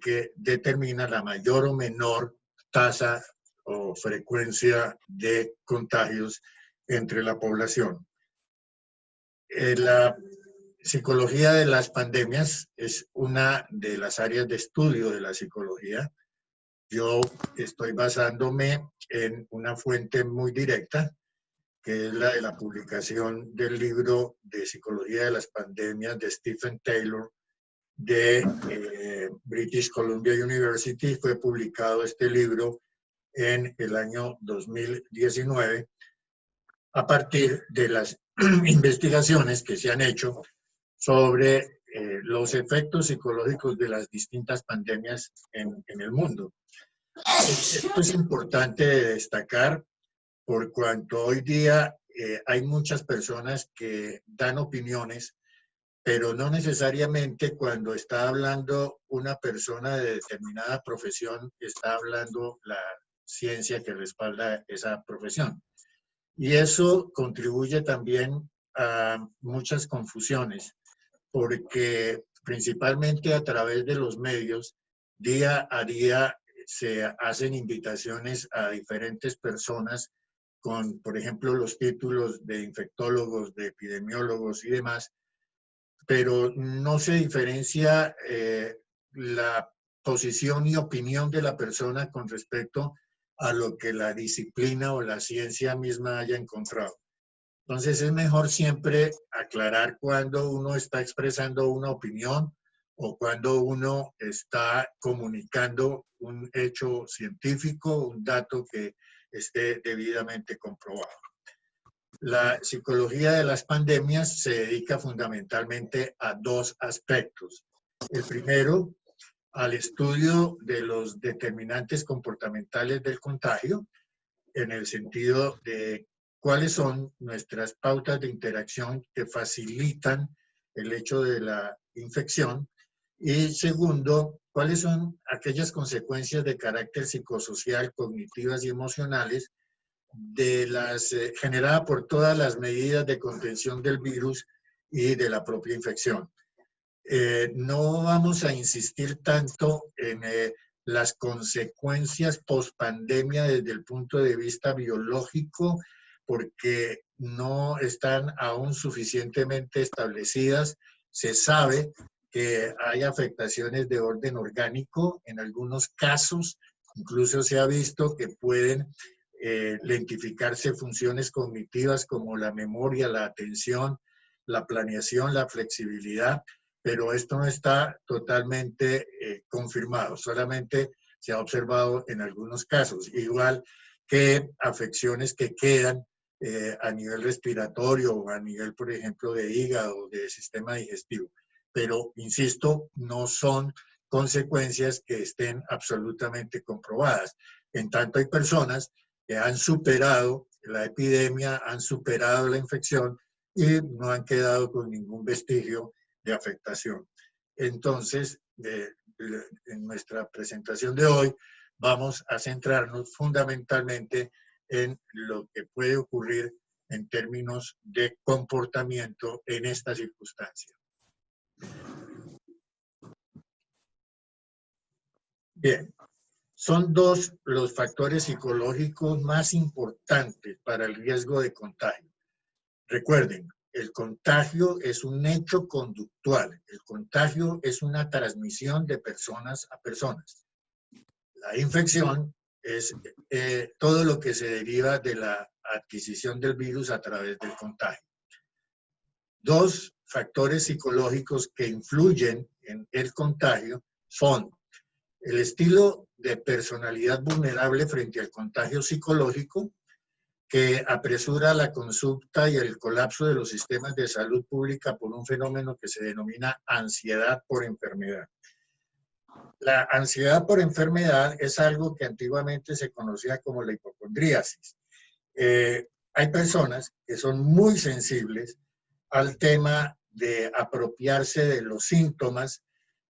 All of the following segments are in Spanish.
que determina la mayor o menor tasa o frecuencia de contagios entre la población. La psicología de las pandemias es una de las áreas de estudio de la psicología. Yo estoy basándome en una fuente muy directa, que es la de la publicación del libro de Psicología de las Pandemias de Stephen Taylor de British Columbia University. Fue publicado este libro en el año 2019 a partir de las investigaciones que se han hecho sobre los efectos psicológicos de las distintas pandemias en el mundo. Esto es importante destacar por cuanto hoy día hay muchas personas que dan opiniones, pero no necesariamente cuando está hablando una persona de determinada profesión está hablando la ciencia que respalda esa profesión. Y eso contribuye también a muchas confusiones, porque principalmente a través de los medios, día a día se hacen invitaciones a diferentes personas con, por ejemplo, los títulos de infectólogos, de epidemiólogos y demás, pero no se diferencia la posición y opinión de la persona con respecto a lo que la disciplina o la ciencia misma haya encontrado. Entonces es mejor siempre aclarar cuando uno está expresando una opinión o cuando uno está comunicando un hecho científico, un dato que esté debidamente comprobado. La psicología de las pandemias se dedica fundamentalmente a dos aspectos. El primero, al estudio de los determinantes comportamentales del contagio, en el sentido de cuáles son nuestras pautas de interacción que facilitan el hecho de la infección. Y segundo, cuáles son aquellas consecuencias de carácter psicosocial, cognitivas y emocionales de las generadas por todas las medidas de contención del virus y de la propia infección. No vamos a insistir tanto en las consecuencias post-pandemia desde el punto de vista biológico, porque no están aún suficientemente establecidas. Se sabe que hay afectaciones de orden orgánico, en algunos casos incluso se ha visto que pueden lentificarse funciones cognitivas como la memoria, la atención, la planeación, la flexibilidad, pero esto no está totalmente confirmado, solamente se ha observado en algunos casos, igual que afecciones que quedan a nivel respiratorio o a nivel, por ejemplo, de hígado o de sistema digestivo. Pero, insisto, no son consecuencias que estén absolutamente comprobadas. En tanto, hay personas que han superado la epidemia, han superado la infección y no han quedado con ningún vestigio de afectación. Entonces, en nuestra presentación de hoy, vamos a centrarnos fundamentalmente en lo que puede ocurrir en términos de comportamiento en esta circunstancia. Bien, son dos los factores psicológicos más importantes para el riesgo de contagio. Recuerden, el contagio es un hecho conductual. El contagio es una transmisión de personas a personas. La infección es todo lo que se deriva de la adquisición del virus a través del contagio. Dos factores psicológicos que influyen en el contagio son el estilo de personalidad vulnerable frente al contagio psicológico, que apresura la consulta y el colapso de los sistemas de salud pública por un fenómeno que se denomina ansiedad por enfermedad. La ansiedad por enfermedad es algo que antiguamente se conocía como la hipocondríasis. Hay personas que son muy sensibles al tema de apropiarse de los síntomas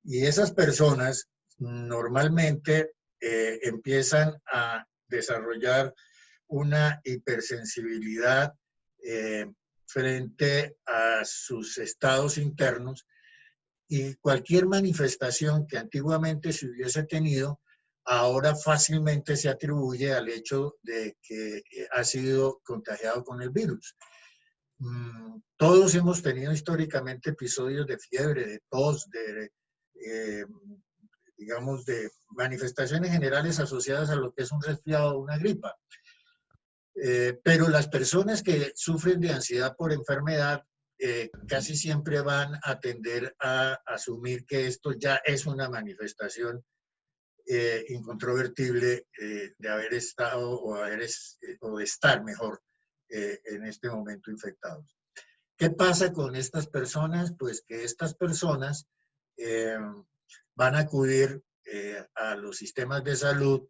y esas personas normalmente empiezan a desarrollar una hipersensibilidad frente a sus estados internos y cualquier manifestación que antiguamente se hubiese tenido, ahora fácilmente se atribuye al hecho de que ha sido contagiado con el virus. Todos hemos tenido históricamente episodios de fiebre, de tos, digamos, de manifestaciones generales asociadas a lo que es un resfriado o una gripa. Pero las personas que sufren de ansiedad por enfermedad casi siempre van a tender a asumir que esto ya es una manifestación incontrovertible de haber estado o de estar mejor en este momento infectados. ¿Qué pasa con estas personas? Pues que estas personas van a acudir a los sistemas de salud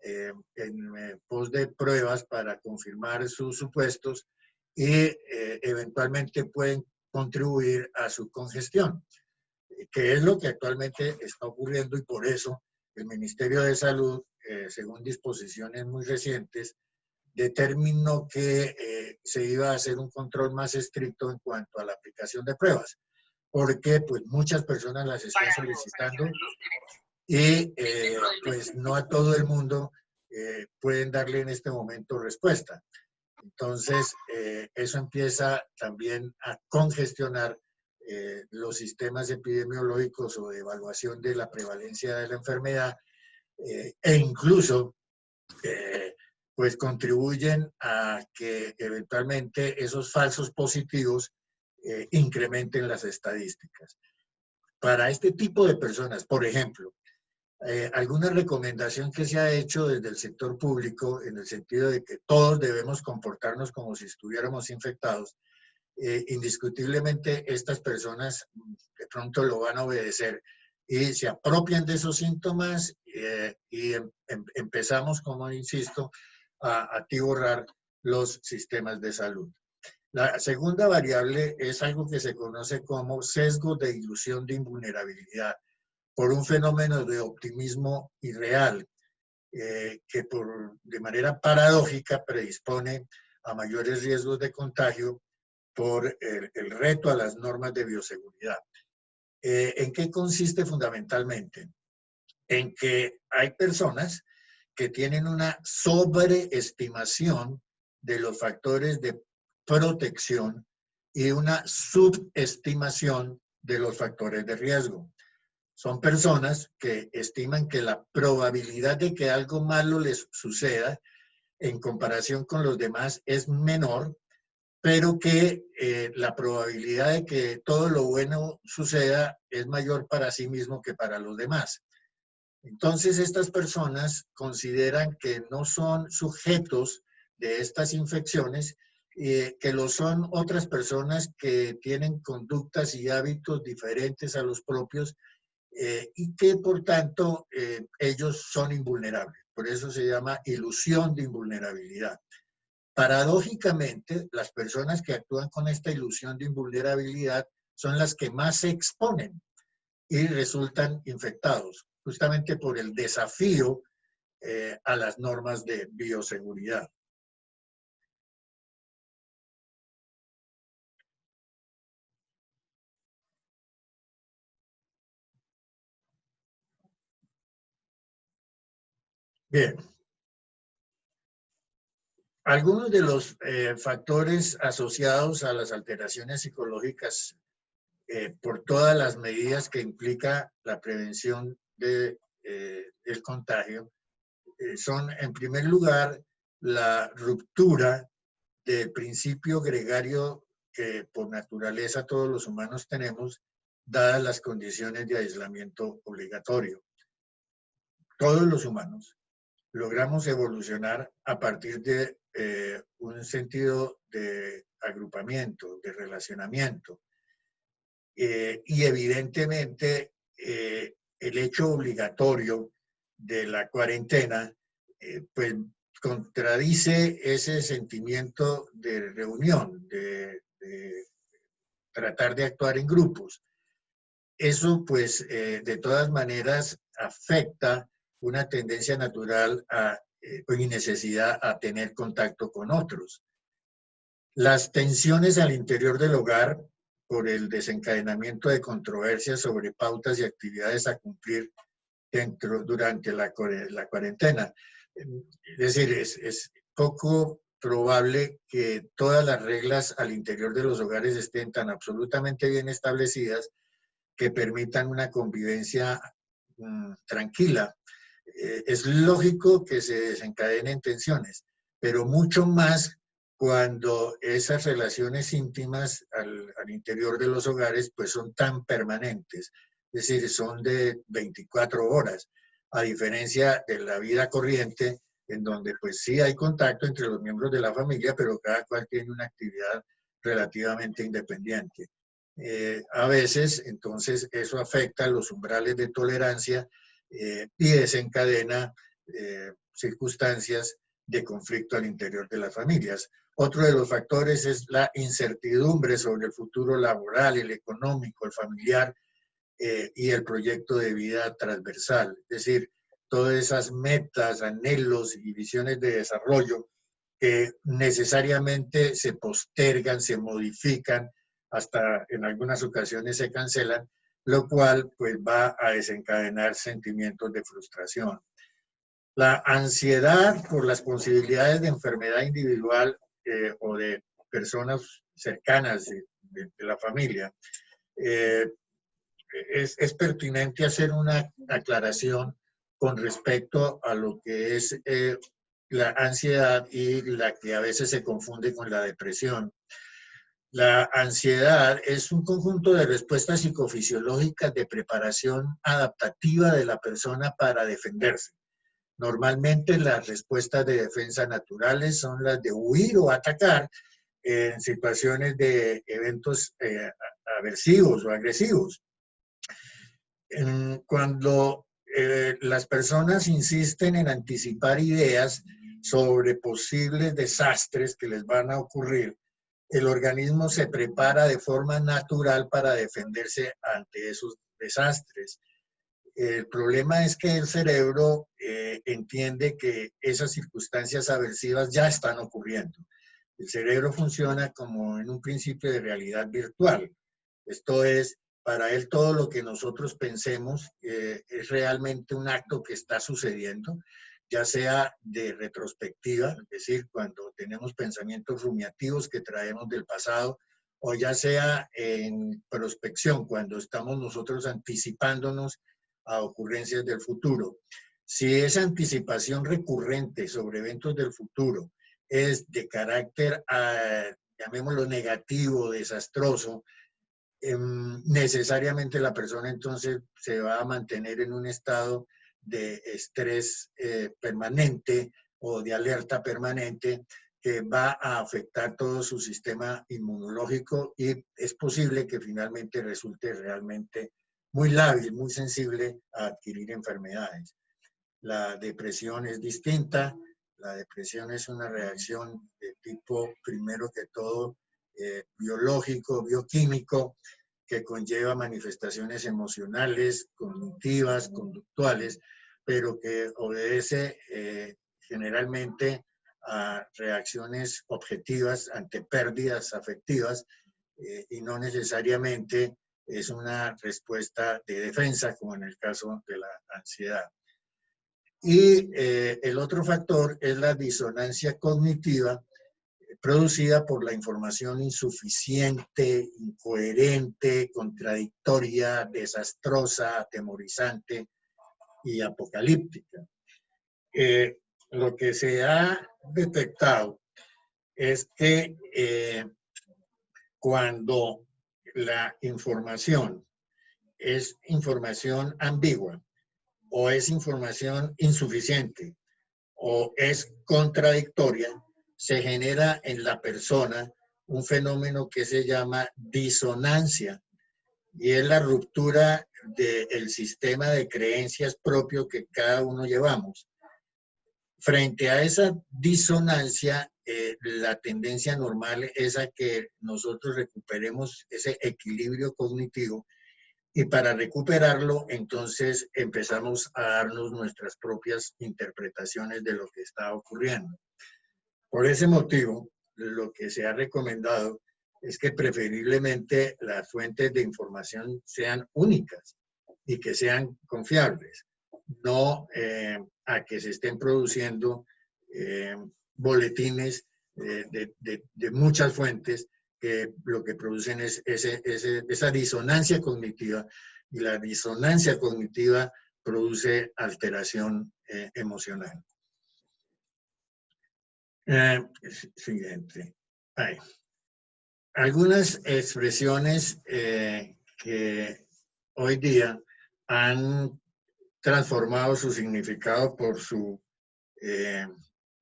en pos de pruebas para confirmar sus supuestos y eventualmente pueden contribuir a su congestión, que es lo que actualmente está ocurriendo, y por eso el Ministerio de Salud, según disposiciones muy recientes, determinó que se iba a hacer un control más estricto en cuanto a la aplicación de pruebas, porque pues muchas personas las están solicitando y pues no a todo el mundo pueden darle en este momento respuesta. Entonces, eso empieza también a congestionar los sistemas epidemiológicos o de evaluación de la prevalencia de la enfermedad e incluso pues contribuyen a que eventualmente esos falsos positivos incrementen las estadísticas. Para este tipo de personas, por ejemplo, alguna recomendación que se ha hecho desde el sector público en el sentido de que todos debemos comportarnos como si estuviéramos infectados, indiscutiblemente estas personas de pronto lo van a obedecer y se apropian de esos síntomas y empezamos, como insisto, a atiborrar los sistemas de salud. La segunda variable es algo que se conoce como sesgo de ilusión de invulnerabilidad, por un fenómeno de optimismo irreal, que de manera paradójica predispone a mayores riesgos de contagio por el reto a las normas de bioseguridad. ¿En qué consiste fundamentalmente? En que hay personas que tienen una sobreestimación de los factores de protección y una subestimación de los factores de riesgo. Son personas que estiman que la probabilidad de que algo malo les suceda en comparación con los demás es menor, pero que la probabilidad de que todo lo bueno suceda es mayor para sí mismo que para los demás. Entonces, estas personas consideran que no son sujetos de estas infecciones, que lo son otras personas que tienen conductas y hábitos diferentes a los propios, y que por tanto ellos son invulnerables. Por eso se llama ilusión de invulnerabilidad. Paradójicamente, las personas que actúan con esta ilusión de invulnerabilidad son las que más se exponen y resultan infectados, justamente por el desafío a las normas de bioseguridad. Bien. Algunos de los factores asociados a las alteraciones psicológicas por todas las medidas que implica la prevención del contagio son, en primer lugar, la ruptura del principio gregario que por naturaleza todos los humanos tenemos, dadas las condiciones de aislamiento obligatorio. Todos los humanos logramos evolucionar a partir de un sentido de agrupamiento, de relacionamiento. Y evidentemente el hecho obligatorio de la cuarentena pues contradice ese sentimiento de reunión, de tratar de actuar en grupos. Eso pues de todas maneras afecta una tendencia natural y necesidad a tener contacto con otros. Las tensiones al interior del hogar por el desencadenamiento de controversias sobre pautas y actividades a cumplir durante la cuarentena. Es decir, es poco probable que todas las reglas al interior de los hogares estén tan absolutamente bien establecidas que permitan una convivencia tranquila. Es lógico que se desencadenen tensiones, pero mucho más cuando esas relaciones íntimas al interior de los hogares pues son tan permanentes, es decir, son de 24 horas, a diferencia de la vida corriente, en donde pues sí hay contacto entre los miembros de la familia, pero cada cual tiene una actividad relativamente independiente. A veces, entonces, eso afecta los umbrales de tolerancia y desencadena circunstancias de conflicto al interior de las familias. Otro de los factores es la incertidumbre sobre el futuro laboral, el económico, el familiar y el proyecto de vida transversal. Es decir, todas esas metas, anhelos y visiones de desarrollo que necesariamente se postergan, se modifican, hasta en algunas ocasiones se cancelan, lo cual pues va a desencadenar sentimientos de frustración. La ansiedad por las posibilidades de enfermedad individual o de personas cercanas de la familia. Es pertinente hacer una aclaración con respecto a lo que es la ansiedad y la que a veces se confunde con la depresión. La ansiedad es un conjunto de respuestas psicofisiológicas de preparación adaptativa de la persona para defenderse. Normalmente las respuestas de defensa naturales son las de huir o atacar en situaciones de eventos aversivos o agresivos. Cuando las personas insisten en anticipar ideas sobre posibles desastres que les van a ocurrir, el organismo se prepara de forma natural para defenderse ante esos desastres. El problema es que el cerebro entiende que esas circunstancias aversivas ya están ocurriendo. El cerebro funciona como en un principio de realidad virtual. Esto es, para él todo lo que nosotros pensemos es realmente un acto que está sucediendo, ya sea de retrospectiva, es decir, cuando tenemos pensamientos rumiativos que traemos del pasado, o ya sea en prospección, cuando estamos nosotros anticipándonos a ocurrencias del futuro. Si esa anticipación recurrente sobre eventos del futuro es de carácter, llamémoslo negativo, desastroso, necesariamente la persona entonces se va a mantener en un estado de estrés permanente o de alerta permanente que va a afectar todo su sistema inmunológico y es posible que finalmente resulte realmente muy lábil, muy sensible a adquirir enfermedades. La depresión es distinta. La depresión es una reacción de tipo, primero que todo, biológico, bioquímico, que conlleva manifestaciones emocionales, cognitivas, conductuales, pero que obedece generalmente a reacciones objetivas ante pérdidas afectivas y no necesariamente es una respuesta de defensa, como en el caso de la ansiedad. Y el otro factor es la disonancia cognitiva producida por la información insuficiente, incoherente, contradictoria, desastrosa, atemorizante y apocalíptica. Lo que se ha detectado es que cuando la información es información ambigua o es información insuficiente o es contradictoria, se genera en la persona un fenómeno que se llama disonancia y es la ruptura del sistema de creencias propio que cada uno llevamos. Frente a esa disonancia, la tendencia normal es a que nosotros recuperemos ese equilibrio cognitivo y para recuperarlo, entonces empezamos a darnos nuestras propias interpretaciones de lo que está ocurriendo. Por ese motivo, lo que se ha recomendado es que preferiblemente las fuentes de información sean únicas y que sean confiables, no a que se estén produciendo boletines de muchas fuentes que lo que producen es esa disonancia cognitiva, y la disonancia cognitiva produce alteración emocional. Siguiente. Ahí. Algunas expresiones que hoy día han transformado su significado por su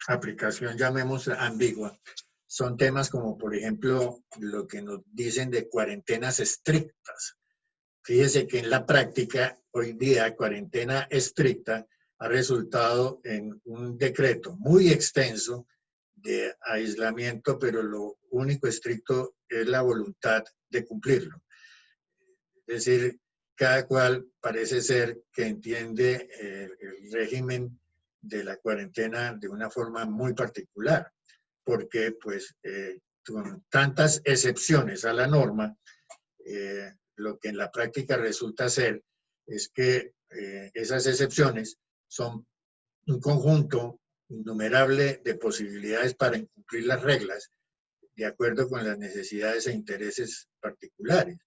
aplicación, llamémosla ambigua, son temas como, por ejemplo, lo que nos dicen de cuarentenas estrictas. Fíjese que en la práctica, hoy día, cuarentena estricta ha resultado en un decreto muy extenso de aislamiento, pero lo único estricto es la voluntad de cumplirlo. Es decir, cada cual parece ser que entiende el régimen de la cuarentena de una forma muy particular, porque pues con tantas excepciones a la norma, lo que en la práctica resulta ser es que esas excepciones son un conjunto innumerable de posibilidades para incumplir las reglas de acuerdo con las necesidades e intereses particulares.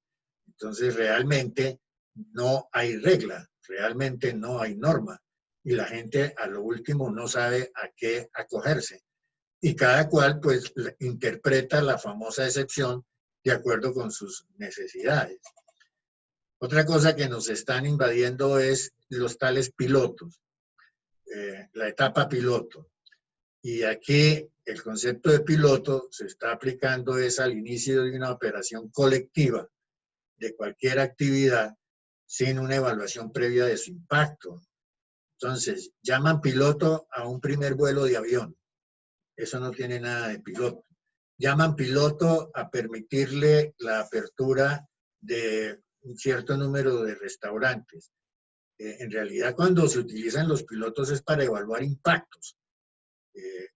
Entonces, realmente no hay regla, realmente no hay norma, y la gente a lo último no sabe a qué acogerse. Y cada cual, pues, interpreta la famosa excepción de acuerdo con sus necesidades. Otra cosa que nos están invadiendo es los tales pilotos, la etapa piloto. Y aquí el concepto de piloto se está aplicando es al inicio de una operación colectiva de cualquier actividad sin una evaluación previa de su impacto. Entonces, llaman piloto a un primer vuelo de avión. Eso no tiene nada de piloto. Llaman piloto a permitirle la apertura de un cierto número de restaurantes. En realidad, cuando se utilizan los pilotos es para evaluar impactos.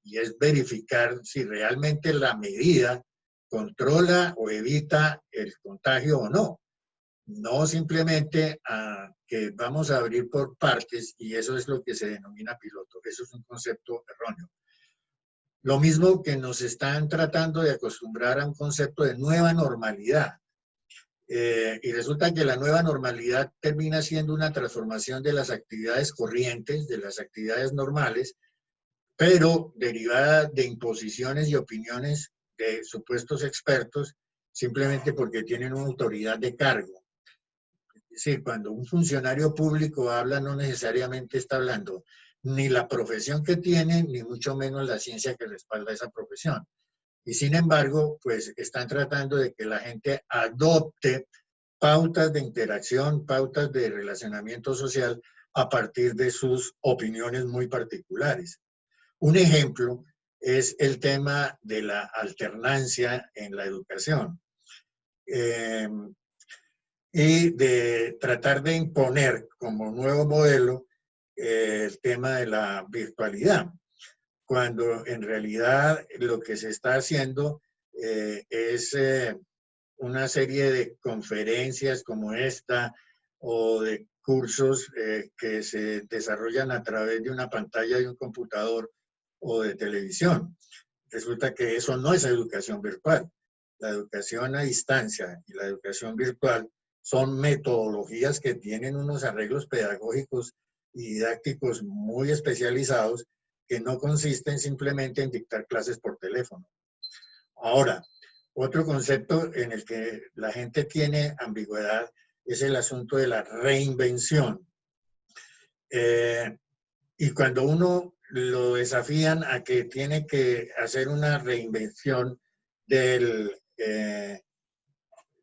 Y es verificar si realmente la medida controla o evita el contagio o no. No simplemente a que vamos a abrir por partes y eso es lo que se denomina piloto. Eso es un concepto erróneo. Lo mismo que nos están tratando de acostumbrar a un concepto de nueva normalidad. Y resulta que la nueva normalidad termina siendo una transformación de las actividades corrientes, de las actividades normales, pero derivada de imposiciones y opiniones de supuestos expertos, simplemente porque tienen una autoridad de cargo. Es decir, cuando un funcionario público habla, no necesariamente está hablando ni la profesión que tiene, ni mucho menos la ciencia que respalda esa profesión. Y sin embargo, pues están tratando de que la gente adopte pautas de interacción, pautas de relacionamiento social a partir de sus opiniones muy particulares. Un ejemplo es el tema de la alternancia en la educación y de tratar de imponer como nuevo modelo el tema de la virtualidad, cuando en realidad lo que se está haciendo es una serie de conferencias como esta o de cursos que se desarrollan a través de una pantalla de un computador o de televisión. Resulta que eso no es educación virtual. La educación a distancia y la educación virtual son metodologías que tienen unos arreglos pedagógicos y didácticos muy especializados que no consisten simplemente en dictar clases por teléfono. Ahora, otro concepto en el que la gente tiene ambigüedad es el asunto de la reinvención. Y cuando uno lo desafían a que tiene que hacer una reinvención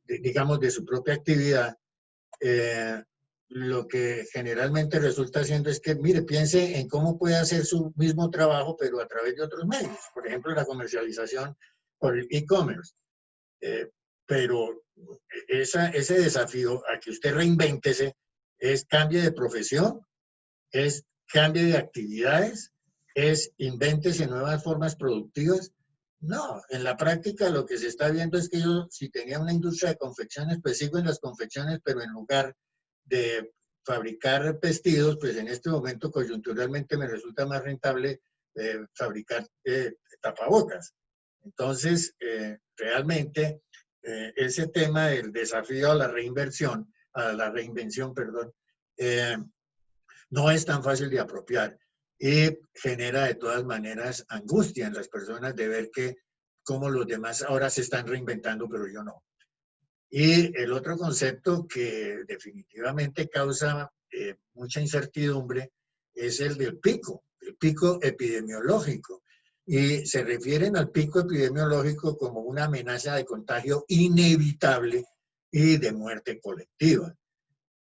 digamos, de su propia actividad, lo que generalmente resulta haciendo es que, mire, piense en cómo puede hacer su mismo trabajo, pero a través de otros medios. Por ejemplo, la comercialización por el e-commerce. Pero ese desafío a que usted reinvéntese es cambie de profesión, es cambie de actividades, es invéntese nuevas formas productivas. No, en la práctica lo que se está viendo es que yo, si tenía una industria de confecciones, pues sigo en las confecciones, pero en lugar de fabricar vestidos, pues en este momento coyunturalmente me resulta más rentable fabricar tapabocas. Entonces, realmente, ese tema del desafío a la reinversión, a la reinvención, perdón, eh, no es tan fácil de apropiar y genera de todas maneras angustia en las personas de ver que como los demás ahora se están reinventando, pero yo no. Y el otro concepto que definitivamente causa mucha incertidumbre es el pico epidemiológico. Y se refieren al pico epidemiológico como una amenaza de contagio inevitable y de muerte colectiva.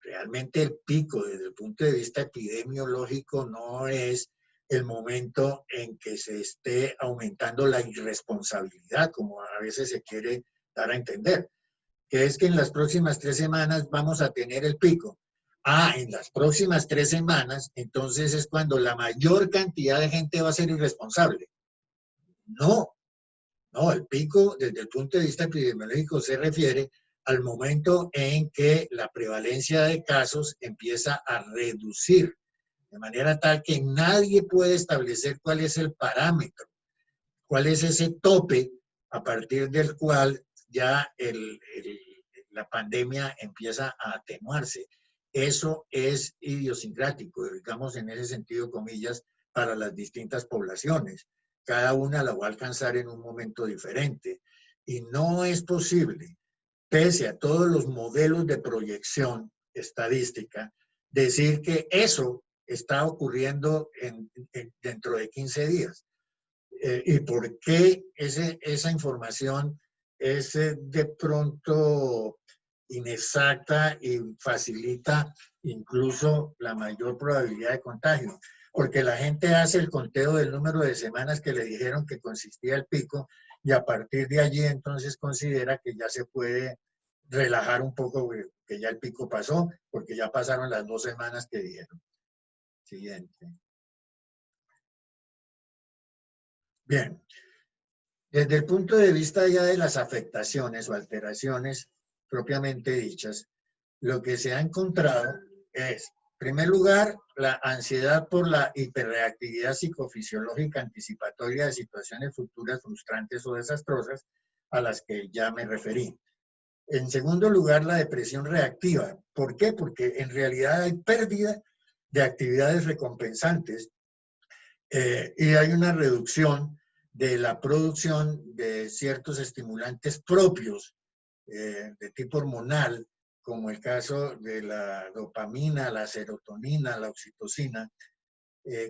Realmente el pico desde el punto de vista epidemiológico no es el momento en que se esté aumentando la irresponsabilidad, como a veces se quiere dar a entender, que es que en las próximas 3 semanas vamos a tener el pico. Ah, en las próximas 3 semanas, entonces es cuando la mayor cantidad de gente va a ser irresponsable. No, no, el pico desde el punto de vista epidemiológico se refiere al momento en que la prevalencia de casos empieza a reducir, de manera tal que nadie puede establecer cuál es el parámetro, cuál es ese tope a partir del cual ya la pandemia empieza a atenuarse. Eso es idiosincrático, digamos en ese sentido, comillas, para las distintas poblaciones. Cada una la va a alcanzar en un momento diferente. Y no es posible, pese a todos los modelos de proyección estadística, decir que eso está ocurriendo dentro de 15 días. ¿Y por qué esa información es de pronto inexacta y facilita incluso la mayor probabilidad de contagio? Porque la gente hace el conteo del número de semanas que le dijeron que consistía el pico y a partir de allí entonces considera que ya se puede relajar un poco, que ya el pico pasó, porque ya pasaron las 2 semanas que dijeron. Siguiente. Bien. Desde el punto de vista ya de las afectaciones o alteraciones propiamente dichas, lo que se ha encontrado es, en primer lugar, la ansiedad por la hiperreactividad psicofisiológica anticipatoria de situaciones futuras frustrantes o desastrosas a las que ya me referí. En segundo lugar, la depresión reactiva. ¿Por qué? Porque en realidad hay pérdida de actividades recompensantes y hay una reducción de la producción de ciertos estimulantes propios de tipo hormonal, como el caso de la dopamina, la serotonina, la oxitocina,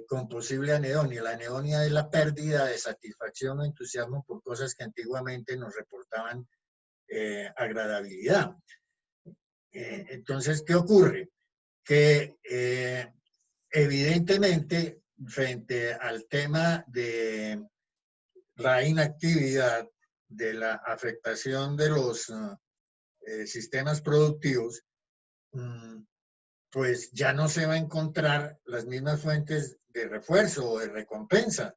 con posible anedonia. La anedonia es la pérdida de satisfacción o entusiasmo por cosas que antiguamente nos reportaban agradabilidad. Entonces, ¿qué ocurre? Que evidentemente, frente al tema de la inactividad, de la afectación de los sistemas productivos, pues ya no se va a encontrar las mismas fuentes de refuerzo o de recompensa.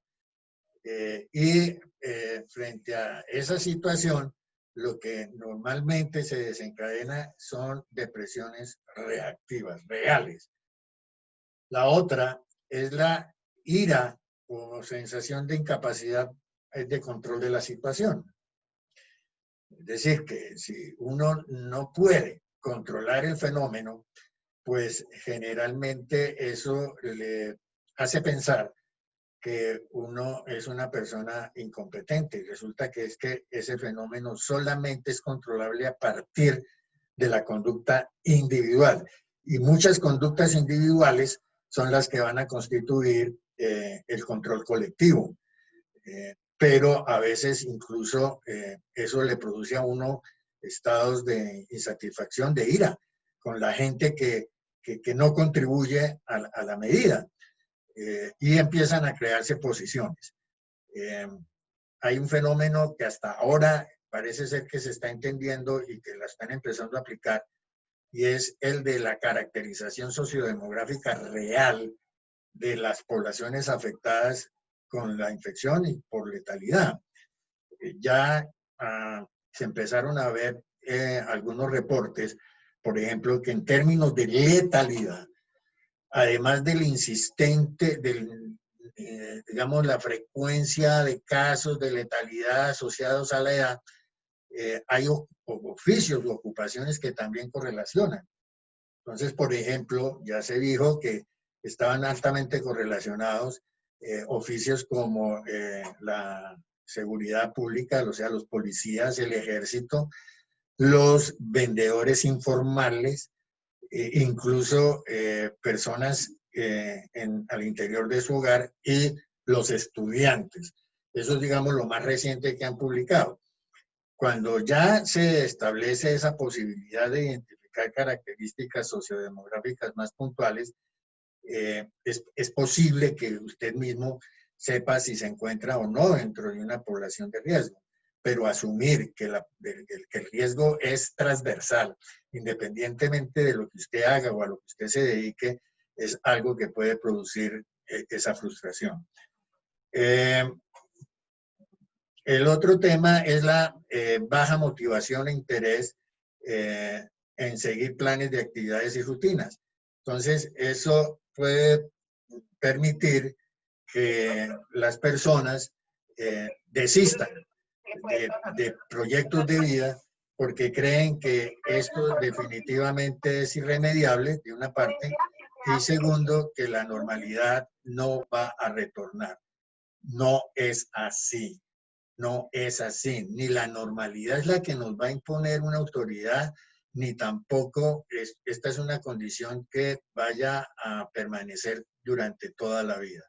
Frente a esa situación, lo que normalmente se desencadena son depresiones reactivas, reales. La otra es la ira o sensación de incapacidad de control de la situación. Es decir, que si uno no puede controlar el fenómeno, pues generalmente eso le hace pensar que uno es una persona incompetente. Y resulta que es que ese fenómeno solamente es controlable a partir de la conducta individual. Y muchas conductas individuales son las que van a constituir el control colectivo. Pero a veces incluso eso le produce a uno estados de insatisfacción, de ira, con la gente que no contribuye a la medida. Y empiezan a crearse posiciones. Hay un fenómeno que hasta ahora parece ser que se está entendiendo y que la están empezando a aplicar, y es el de la caracterización sociodemográfica real de las poblaciones afectadas con la infección y por letalidad. ya se empezaron a ver algunos reportes, por ejemplo, que en términos de letalidad, además del insistente, digamos, la frecuencia de casos de letalidad asociados a la edad, hay oficios u ocupaciones que también correlacionan. Entonces, por ejemplo, ya se dijo que estaban altamente correlacionados oficios como la seguridad pública, o sea, los policías, el ejército, los vendedores informales, incluso personas al interior de su hogar y los estudiantes. Eso es, digamos, lo más reciente que han publicado. Cuando ya se establece esa posibilidad de identificar características sociodemográficas más puntuales, es posible que usted mismo sepa si se encuentra o no dentro de una población de riesgo, pero asumir que el riesgo es transversal, independientemente de lo que usted haga o a lo que usted se dedique, es algo que puede producir esa frustración. El otro tema es la baja motivación e interés en seguir planes de actividades y rutinas. Entonces, eso puede permitir que las personas desistan de proyectos de vida porque creen que esto definitivamente es irremediable, de una parte, y segundo, que la normalidad no va a retornar. No es así. No es así, ni la normalidad es la que nos va a imponer una autoridad, ni tampoco esta es una condición que vaya a permanecer durante toda la vida.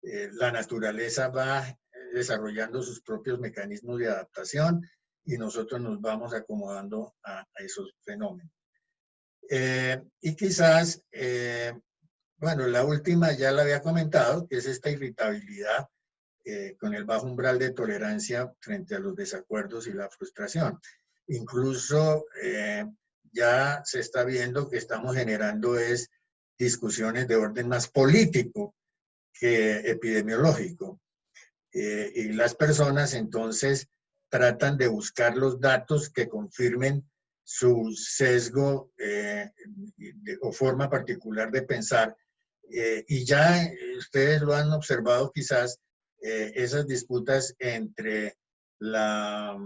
La naturaleza va desarrollando sus propios mecanismos de adaptación y nosotros nos vamos acomodando a esos fenómenos. Y quizás, bueno, la última ya la había comentado, que es esta irritabilidad con el bajo umbral de tolerancia frente a los desacuerdos y la frustración. Incluso ya se está viendo que estamos generando discusiones de orden más político que epidemiológico. Y las personas entonces tratan de buscar los datos que confirmen su sesgo o forma particular de pensar. Y ya ustedes lo han observado quizás, esas disputas entre la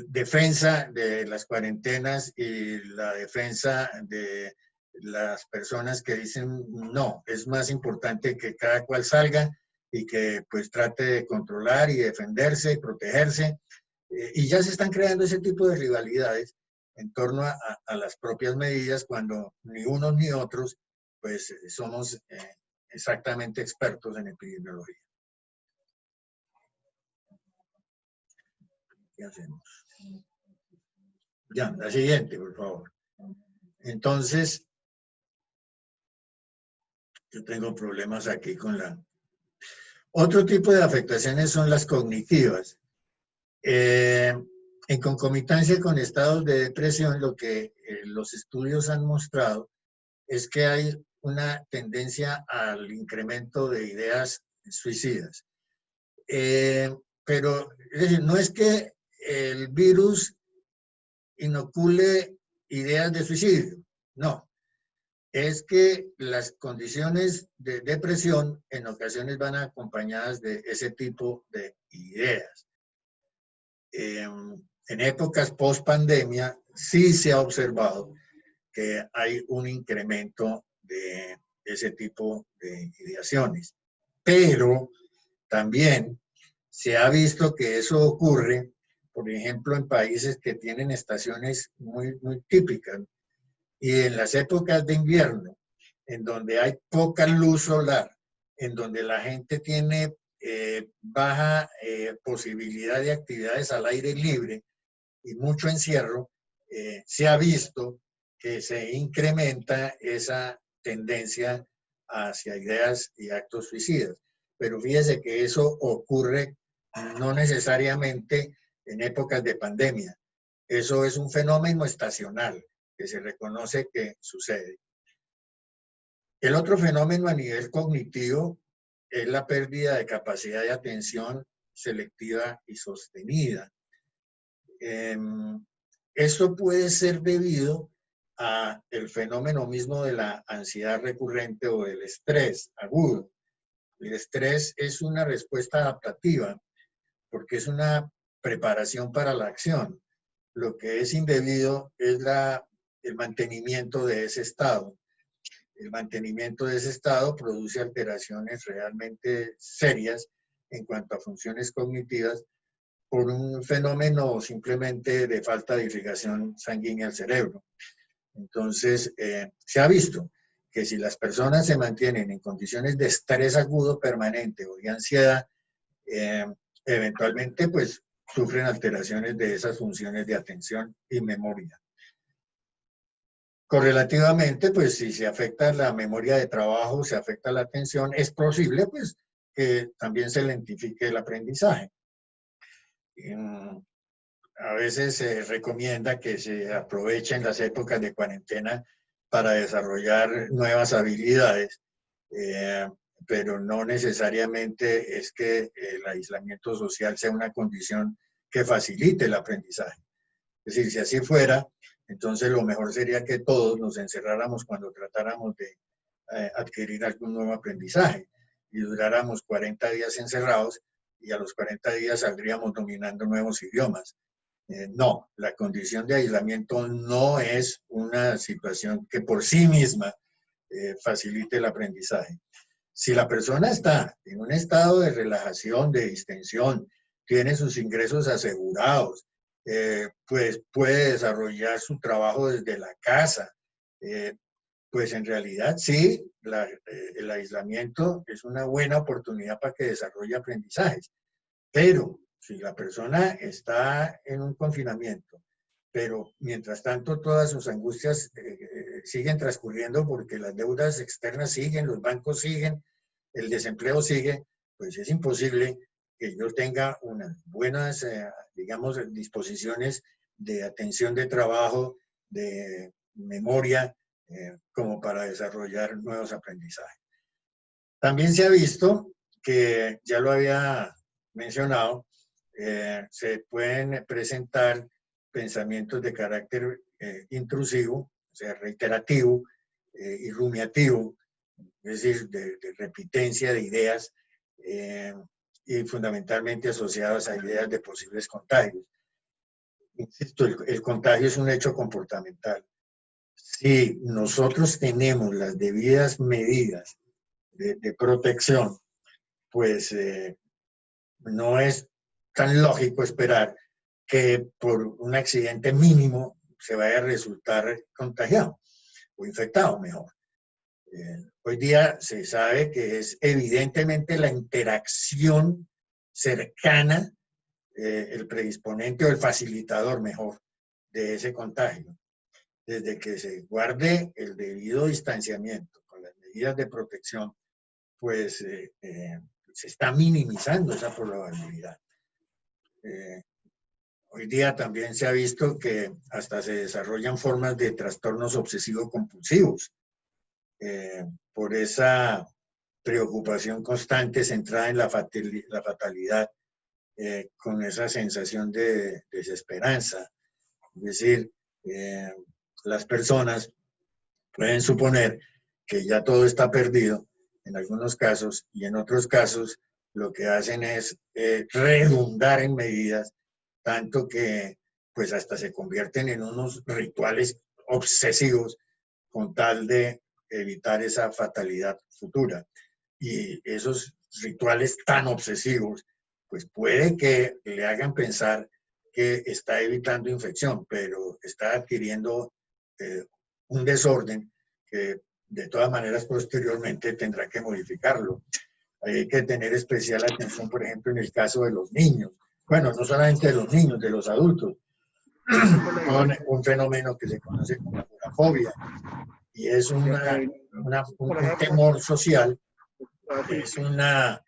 defensa de las cuarentenas y la defensa de las personas que dicen no, es más importante que cada cual salga y que pues trate de controlar y defenderse y protegerse. Y ya se están creando ese tipo de rivalidades en torno a las propias medidas cuando ni unos ni otros pues somos exactamente expertos en epidemiología. ¿Qué hacemos? Ya, la siguiente, por favor. Entonces, yo tengo problemas aquí con la... Otro tipo de afectaciones son las cognitivas. En concomitancia con estados de depresión, lo que los estudios han mostrado es que hay una tendencia al incremento de ideas suicidas. Pero es decir, no es que el virus inocule ideas de suicidio, no. Es que las condiciones de depresión en ocasiones van acompañadas de ese tipo de ideas. En épocas post pandemia sí se ha observado que hay un incremento de ese tipo de ideaciones, pero también se ha visto que eso ocurre, por ejemplo, en países que tienen estaciones muy típicas y en las épocas de invierno, en donde hay poca luz solar, en donde la gente tiene baja posibilidad de actividades al aire libre y mucho encierro, se ha visto que se incrementa esa tendencia hacia ideas y actos suicidas. Pero fíjese que eso ocurre no necesariamente en épocas de pandemia. Eso es un fenómeno estacional que se reconoce que sucede. El otro fenómeno a nivel cognitivo es la pérdida de capacidad de atención selectiva y sostenida. Esto puede ser debido a el fenómeno mismo de la ansiedad recurrente o del estrés agudo. El estrés es una respuesta adaptativa porque es una preparación para la acción. Lo que es indebido es el mantenimiento de ese estado. El mantenimiento de ese estado produce alteraciones realmente serias en cuanto a funciones cognitivas por un fenómeno simplemente de falta de irrigación sanguínea al cerebro. Entonces, se ha visto que si las personas se mantienen en condiciones de estrés agudo permanente o de ansiedad, eventualmente pues sufren alteraciones de esas funciones de atención y memoria. Correlativamente, pues si se afecta la memoria de trabajo, se afecta la atención, es posible pues que también se lentifique el aprendizaje. A veces se recomienda que se aprovechen las épocas de cuarentena para desarrollar nuevas habilidades, pero no necesariamente es que el aislamiento social sea una condición que facilite el aprendizaje. Es decir, si así fuera, entonces lo mejor sería que todos nos encerráramos cuando tratáramos de adquirir algún nuevo aprendizaje y duráramos 40 días encerrados y a los 40 días saldríamos dominando nuevos idiomas. No, la condición de aislamiento no es una situación que por sí misma facilite el aprendizaje. Si la persona está en un estado de relajación, de distensión, tiene sus ingresos asegurados, pues puede desarrollar su trabajo desde la casa, pues en realidad sí, el aislamiento es una buena oportunidad para que desarrolle aprendizajes. Pero si la persona está en un confinamiento, pero mientras tanto todas sus angustias siguen transcurriendo porque las deudas externas siguen, los bancos siguen, el desempleo sigue, pues es imposible que yo tenga unas buenas, digamos, disposiciones de atención de trabajo, de memoria, como para desarrollar nuevos aprendizajes. También se ha visto que, ya lo había mencionado, se pueden presentar pensamientos de carácter intrusivo, o sea, reiterativo y rumiativo, es decir, de repitencia de ideas y fundamentalmente asociadas a ideas de posibles contagios. Insisto, el contagio es un hecho comportamental. Si nosotros tenemos las debidas medidas de protección, pues no es tan lógico esperar que por un accidente mínimo se vaya a resultar contagiado o infectado mejor. Hoy día se sabe que es evidentemente la interacción cercana, el predisponente o el facilitador mejor de ese contagio. Desde que se guarde el debido distanciamiento con las medidas de protección, pues se está minimizando esa probabilidad. Hoy día también se ha visto que hasta se desarrollan formas de trastornos obsesivo-compulsivos por esa preocupación constante centrada en la fatalidad, con esa sensación de desesperanza. Es decir, las personas pueden suponer que ya todo está perdido en algunos casos y en otros casos lo que hacen es redundar en medidas, tanto que pues hasta se convierten en unos rituales obsesivos con tal de evitar esa fatalidad futura. Y esos rituales tan obsesivos, pues puede que le hagan pensar que está evitando infección, pero está adquiriendo un desorden que de todas maneras posteriormente tendrá que modificarlo. Hay que tener especial atención, por ejemplo, en el caso de los niños. Bueno, no solamente de los niños, de los adultos, con un fenómeno que se conoce como agorafobia, y es un temor social, es una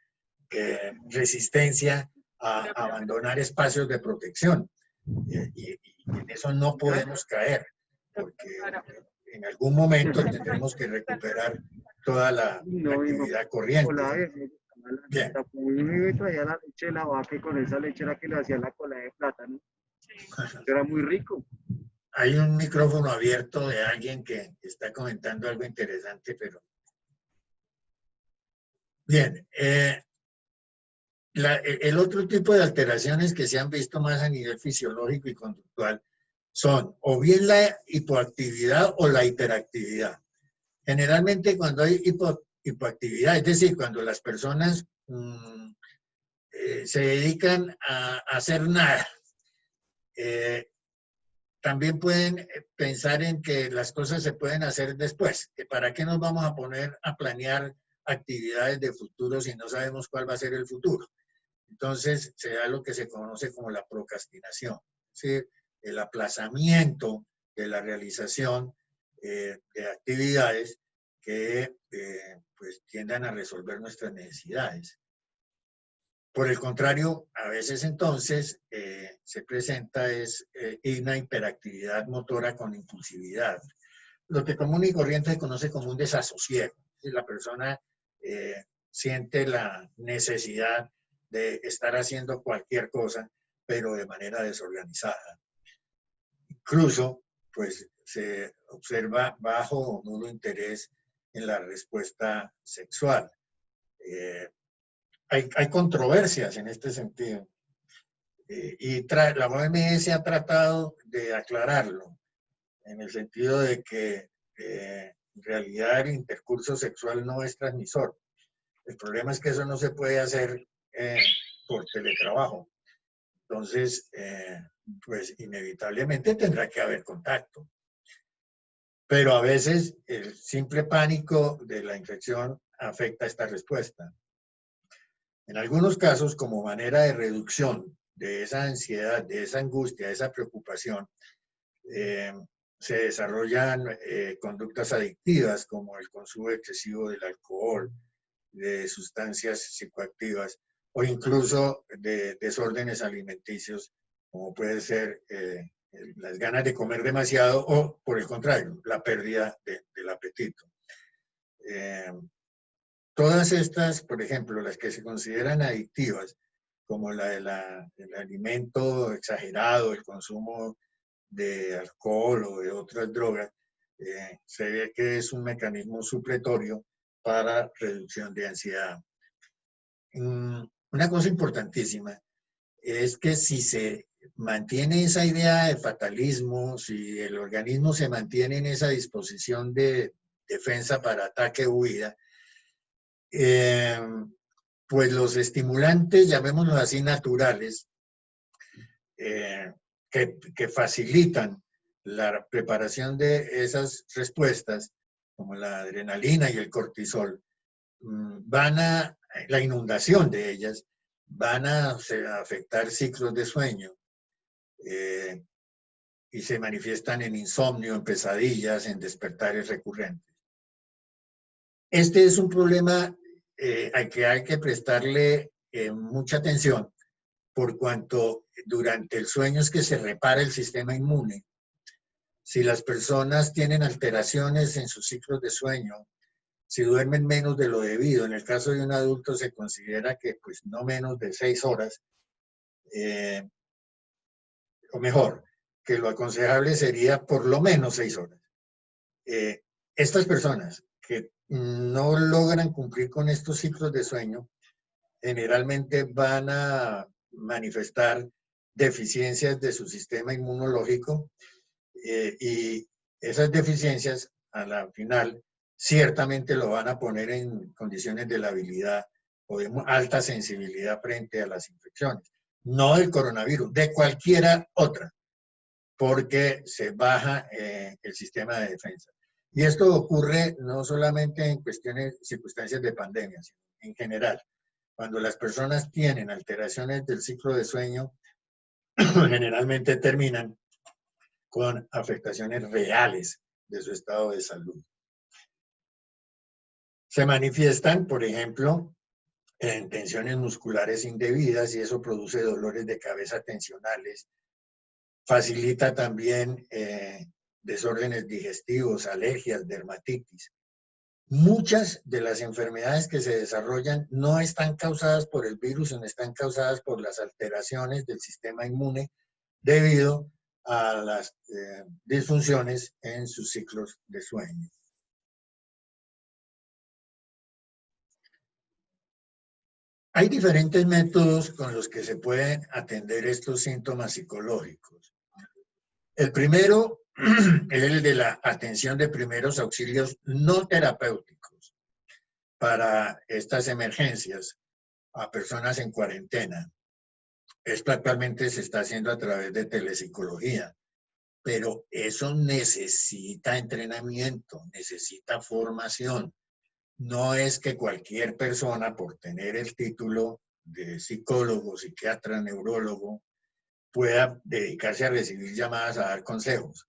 resistencia a abandonar espacios de protección, y en eso no podemos caer, porque en algún momento tendremos que recuperar toda la actividad corriente. Bien, Y traía la leche de la vaca y con esa leche era que le hacía la cola de plátano. Era muy rico. hay un micrófono abierto de alguien que está comentando algo interesante, pero bien. El otro tipo de alteraciones que se han visto más a nivel fisiológico y conductual son o bien la hipoactividad o la hiperactividad. Generalmente cuando hay hipoactividad, es decir, cuando las personas se dedican a hacer nada, eh, también pueden pensar en que las cosas se pueden hacer después, que para qué nos vamos a poner a planear actividades de futuro si no sabemos cuál va a ser el futuro. Entonces se da lo que se conoce como la procrastinación, es decir, el aplazamiento de la realización de actividades que pues tiendan a resolver nuestras necesidades. Por el contrario, a veces entonces se presenta una hiperactividad motora con impulsividad, lo que común y corriente se conoce como un desasosiego. La persona siente la necesidad de estar haciendo cualquier cosa, pero de manera desorganizada. Incluso, pues, se observa bajo o nulo interés en la respuesta sexual. Eh, hay controversias en este sentido. Y la OMS ha tratado de aclararlo, en el sentido de que en realidad el intercurso sexual no es transmisor. El problema es que eso no se puede hacer por teletrabajo. Entonces, pues inevitablemente tendrá que haber contacto. Pero a veces el simple pánico de la infección afecta esta respuesta. En algunos casos, como manera de reducción de esa ansiedad, de esa angustia, de esa preocupación, eh, se desarrollan conductas adictivas como el consumo excesivo del alcohol, de sustancias psicoactivas o incluso de desórdenes alimenticios, como puede ser las ganas de comer demasiado o, por el contrario, la pérdida del apetito. Todas estas, por ejemplo, las que se consideran adictivas, como la del alimento exagerado, el consumo de alcohol o de otras drogas, se ve que es un mecanismo supletorio para reducción de ansiedad. Una cosa importantísima es que si se mantiene esa idea de fatalismo, si el organismo se mantiene en esa disposición de defensa para ataque o huida, pues los estimulantes, llamémoslos así, naturales, que facilitan la preparación de esas respuestas, como la adrenalina y el cortisol, la inundación de ellas, van a afectar ciclos de sueño y se manifiestan en insomnio, en pesadillas, en despertares recurrentes. Este es un problema al que hay que prestarle mucha atención, por cuanto durante el sueño es que se repara el sistema inmune. Si las personas tienen alteraciones en sus ciclos de sueño, si duermen menos de lo debido, en el caso de un adulto se considera que pues no menos de 6 horas, o mejor, que lo aconsejable sería por lo menos 6 horas. Estas personas que no logran cumplir con estos ciclos de sueño, generalmente van a manifestar deficiencias de su sistema inmunológico y esas deficiencias a la final ciertamente lo van a poner en condiciones de labilidad o de alta sensibilidad frente a las infecciones. No del coronavirus, de cualquiera otra, porque se baja el sistema de defensa. Y esto ocurre no solamente en circunstancias de pandemia, sino en general. Cuando las personas tienen alteraciones del ciclo de sueño, generalmente terminan con afectaciones reales de su estado de salud. Se manifiestan, por ejemplo, en tensiones musculares indebidas y eso produce dolores de cabeza tensionales. Facilita también desórdenes digestivos, alergias, dermatitis. Muchas de las enfermedades que se desarrollan no están causadas por el virus, sino están causadas por las alteraciones del sistema inmune debido a las disfunciones en sus ciclos de sueño. Hay diferentes métodos con los que se pueden atender estos síntomas psicológicos. El primero es el de la atención de primeros auxilios no terapéuticos para estas emergencias a personas en cuarentena. Esto actualmente se está haciendo a través de telepsicología, pero eso necesita entrenamiento, necesita formación. No es que cualquier persona, por tener el título de psicólogo, psiquiatra, neurólogo, pueda dedicarse a recibir llamadas a dar consejos.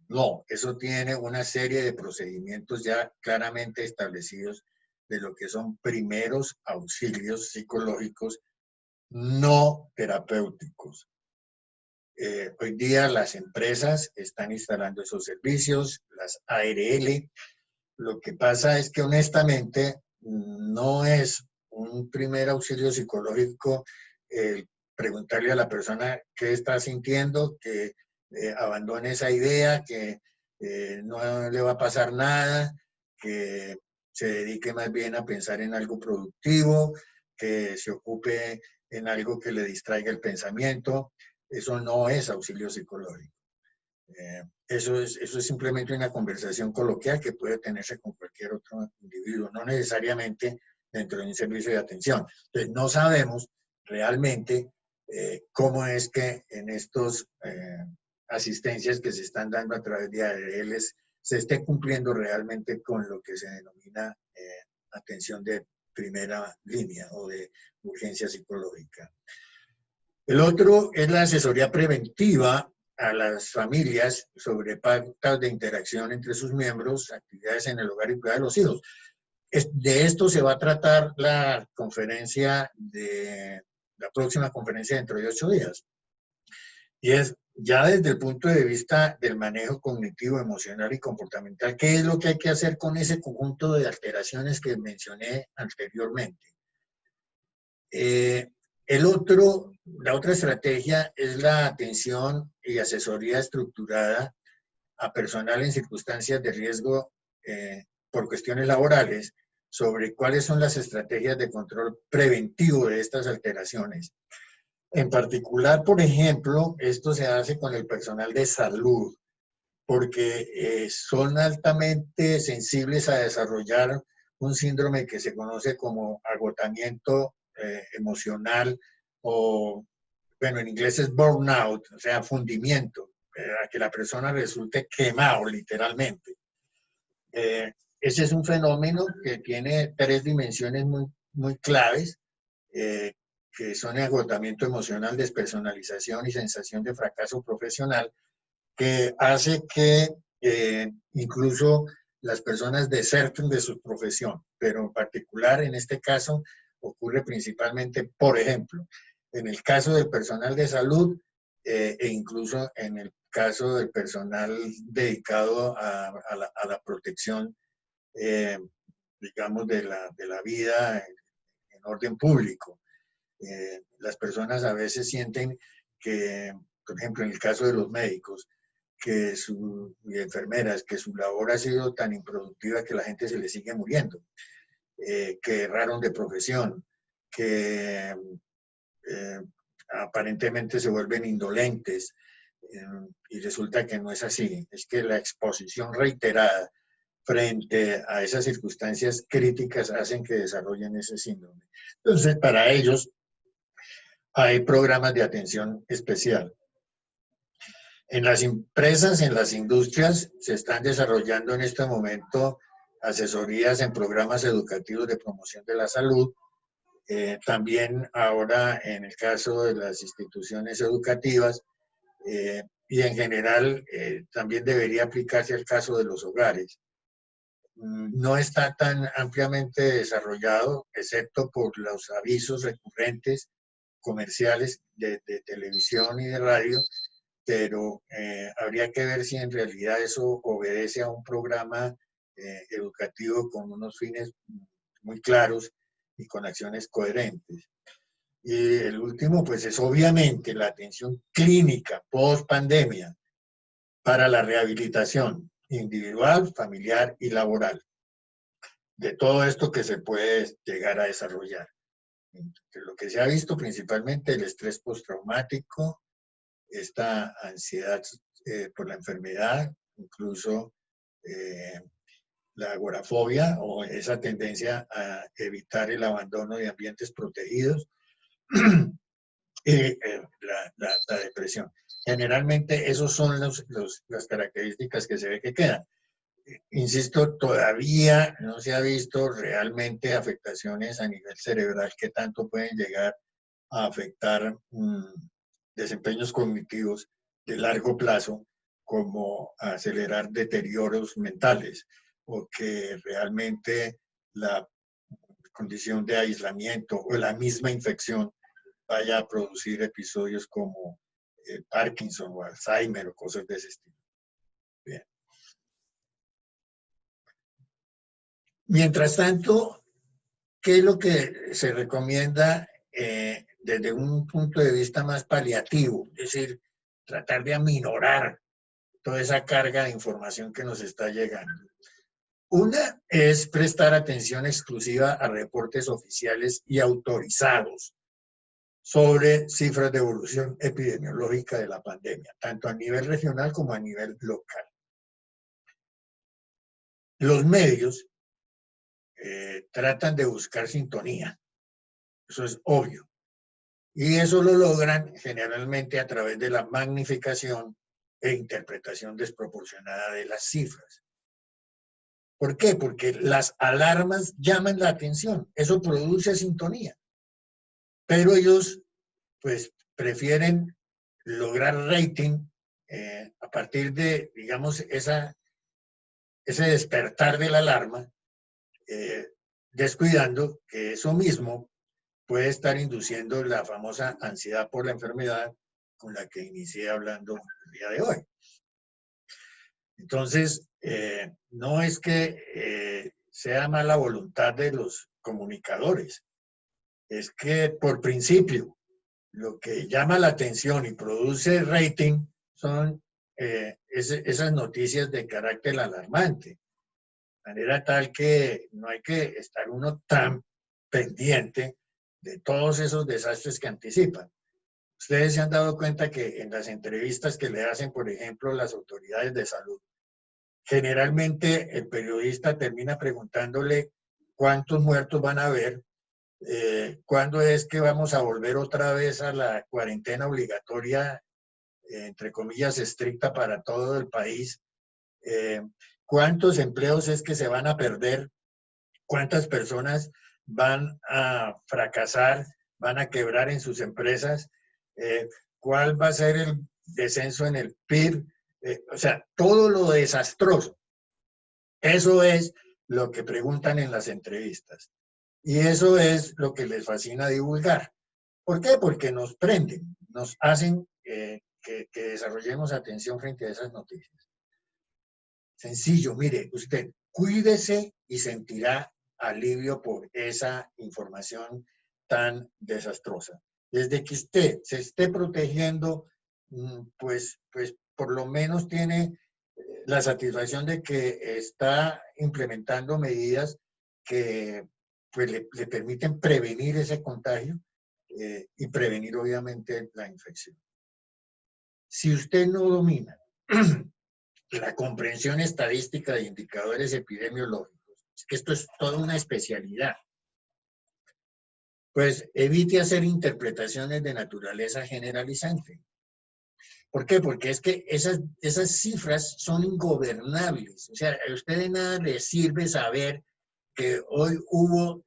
No, eso tiene una serie de procedimientos ya claramente establecidos de lo que son primeros auxilios psicológicos no terapéuticos. Hoy día las empresas están instalando esos servicios, las ARL. Lo que pasa es que honestamente no es un primer auxilio psicológico preguntarle a la persona qué está sintiendo, que abandone esa idea, que no le va a pasar nada, que se dedique más bien a pensar en algo productivo, que se ocupe en algo que le distraiga el pensamiento. Eso no es auxilio psicológico. Eso es simplemente una conversación coloquial que puede tenerse con cualquier otro individuo, no necesariamente dentro de un servicio de atención. Entonces, no sabemos realmente cómo es que en estos asistencias que se están dando a través de ARLs se esté cumpliendo realmente con lo que se denomina atención de primera línea o de urgencia psicológica. El otro es la asesoría preventiva a las familias sobre pautas de interacción entre sus miembros, actividades en el hogar y cuidado de los hijos. De esto se va a tratar la próxima conferencia dentro de 8 días. Y es ya desde el punto de vista del manejo cognitivo, emocional y comportamental, ¿qué es lo que hay que hacer con ese conjunto de alteraciones que mencioné anteriormente? La otra estrategia es la atención y asesoría estructurada a personal en circunstancias de riesgo por cuestiones laborales sobre cuáles son las estrategias de control preventivo de estas alteraciones. En particular, por ejemplo, esto se hace con el personal de salud, porque son altamente sensibles a desarrollar un síndrome que se conoce como agotamiento emocional o, bueno, en inglés es burnout, o sea, fundimiento, a que la persona resulte quemado literalmente. Ese es un fenómeno que tiene 3 dimensiones muy claves, que son el agotamiento emocional, despersonalización y sensación de fracaso profesional, que hace que incluso las personas deserten de su profesión, pero en particular en este caso ocurre principalmente, por ejemplo, en el caso del personal de salud e incluso en el caso del personal dedicado a la protección, digamos, de la vida en orden público. Las personas a veces sienten que, por ejemplo, en el caso de los médicos, y enfermeras, que su labor ha sido tan improductiva que la gente se le sigue muriendo, que erraron de profesión, que aparentemente se vuelven indolentes, y resulta que no es así. Es que la exposición reiterada frente a esas circunstancias críticas hacen que desarrollen ese síndrome. Entonces, para ellos hay programas de atención especial. En las empresas, en las industrias, se están desarrollando en este momento asesorías en programas educativos de promoción de la salud. También ahora en el caso de las instituciones educativas y en general también debería aplicarse al caso de los hogares. No está tan ampliamente desarrollado, excepto por los avisos recurrentes comerciales de televisión y de radio, pero habría que ver si en realidad eso obedece a un programa educativo con unos fines muy claros y con acciones coherentes. Y el último, pues es obviamente la atención clínica post pandemia para la rehabilitación individual, familiar y laboral de todo esto que se puede llegar a desarrollar. Lo que se ha visto principalmente el estrés postraumático, esta ansiedad por la enfermedad, incluso la agorafobia o esa tendencia a evitar el abandono de ambientes protegidos y la depresión. Generalmente esos son las características que se ve que quedan. Insisto, todavía no se ha visto realmente afectaciones a nivel cerebral que tanto pueden llegar a afectar desempeños cognitivos de largo plazo, como acelerar deterioros mentales, o que realmente la condición de aislamiento o la misma infección vaya a producir episodios como Parkinson o Alzheimer o cosas de ese estilo. Bien. Mientras tanto, ¿qué es lo que se recomienda desde un punto de vista más paliativo? Es decir, tratar de aminorar toda esa carga de información que nos está llegando. Una es prestar atención exclusiva a reportes oficiales y autorizados sobre cifras de evolución epidemiológica de la pandemia, tanto a nivel regional como a nivel local. Los medios tratan de buscar sintonía, eso es obvio, y eso lo logran generalmente a través de la magnificación e interpretación desproporcionada de las cifras. ¿Por qué? Porque las alarmas llaman la atención, eso produce sintonía, pero ellos pues prefieren lograr rating a partir de, digamos, ese despertar de la alarma, descuidando que eso mismo puede estar induciendo la famosa ansiedad por la enfermedad con la que inicié hablando el día de hoy. Entonces, no es que sea mala voluntad de los comunicadores, es que por principio lo que llama la atención y produce rating son esas noticias de carácter alarmante, de manera tal que no hay que estar uno tan pendiente de todos esos desastres que anticipan. Ustedes se han dado cuenta que en las entrevistas que le hacen, por ejemplo, las autoridades de salud, generalmente el periodista termina preguntándole cuántos muertos van a haber, cuándo es que vamos a volver otra vez a la cuarentena obligatoria, entre comillas, estricta para todo el país, cuántos empleos es que se van a perder, cuántas personas van a fracasar, van a quebrar en sus empresas, cuál va a ser el descenso en el PIB, o sea, todo lo desastroso. Eso es lo que preguntan en las entrevistas. Y eso es lo que les fascina divulgar. ¿Por qué? Porque nos prenden, nos hacen que desarrollemos atención frente a esas noticias. Sencillo, mire, usted cuídese y sentirá alivio por esa información tan desastrosa. Desde que usted se esté protegiendo, pues por lo menos tiene la satisfacción de que está implementando medidas que pues, le permiten prevenir ese contagio y prevenir obviamente la infección. Si usted no domina la comprensión estadística de indicadores epidemiológicos, es que esto es toda una especialidad, pues evite hacer interpretaciones de naturaleza generalizante. ¿Por qué? Porque es que esas cifras son ingobernables. O sea, a usted de nada le sirve saber que hoy hubo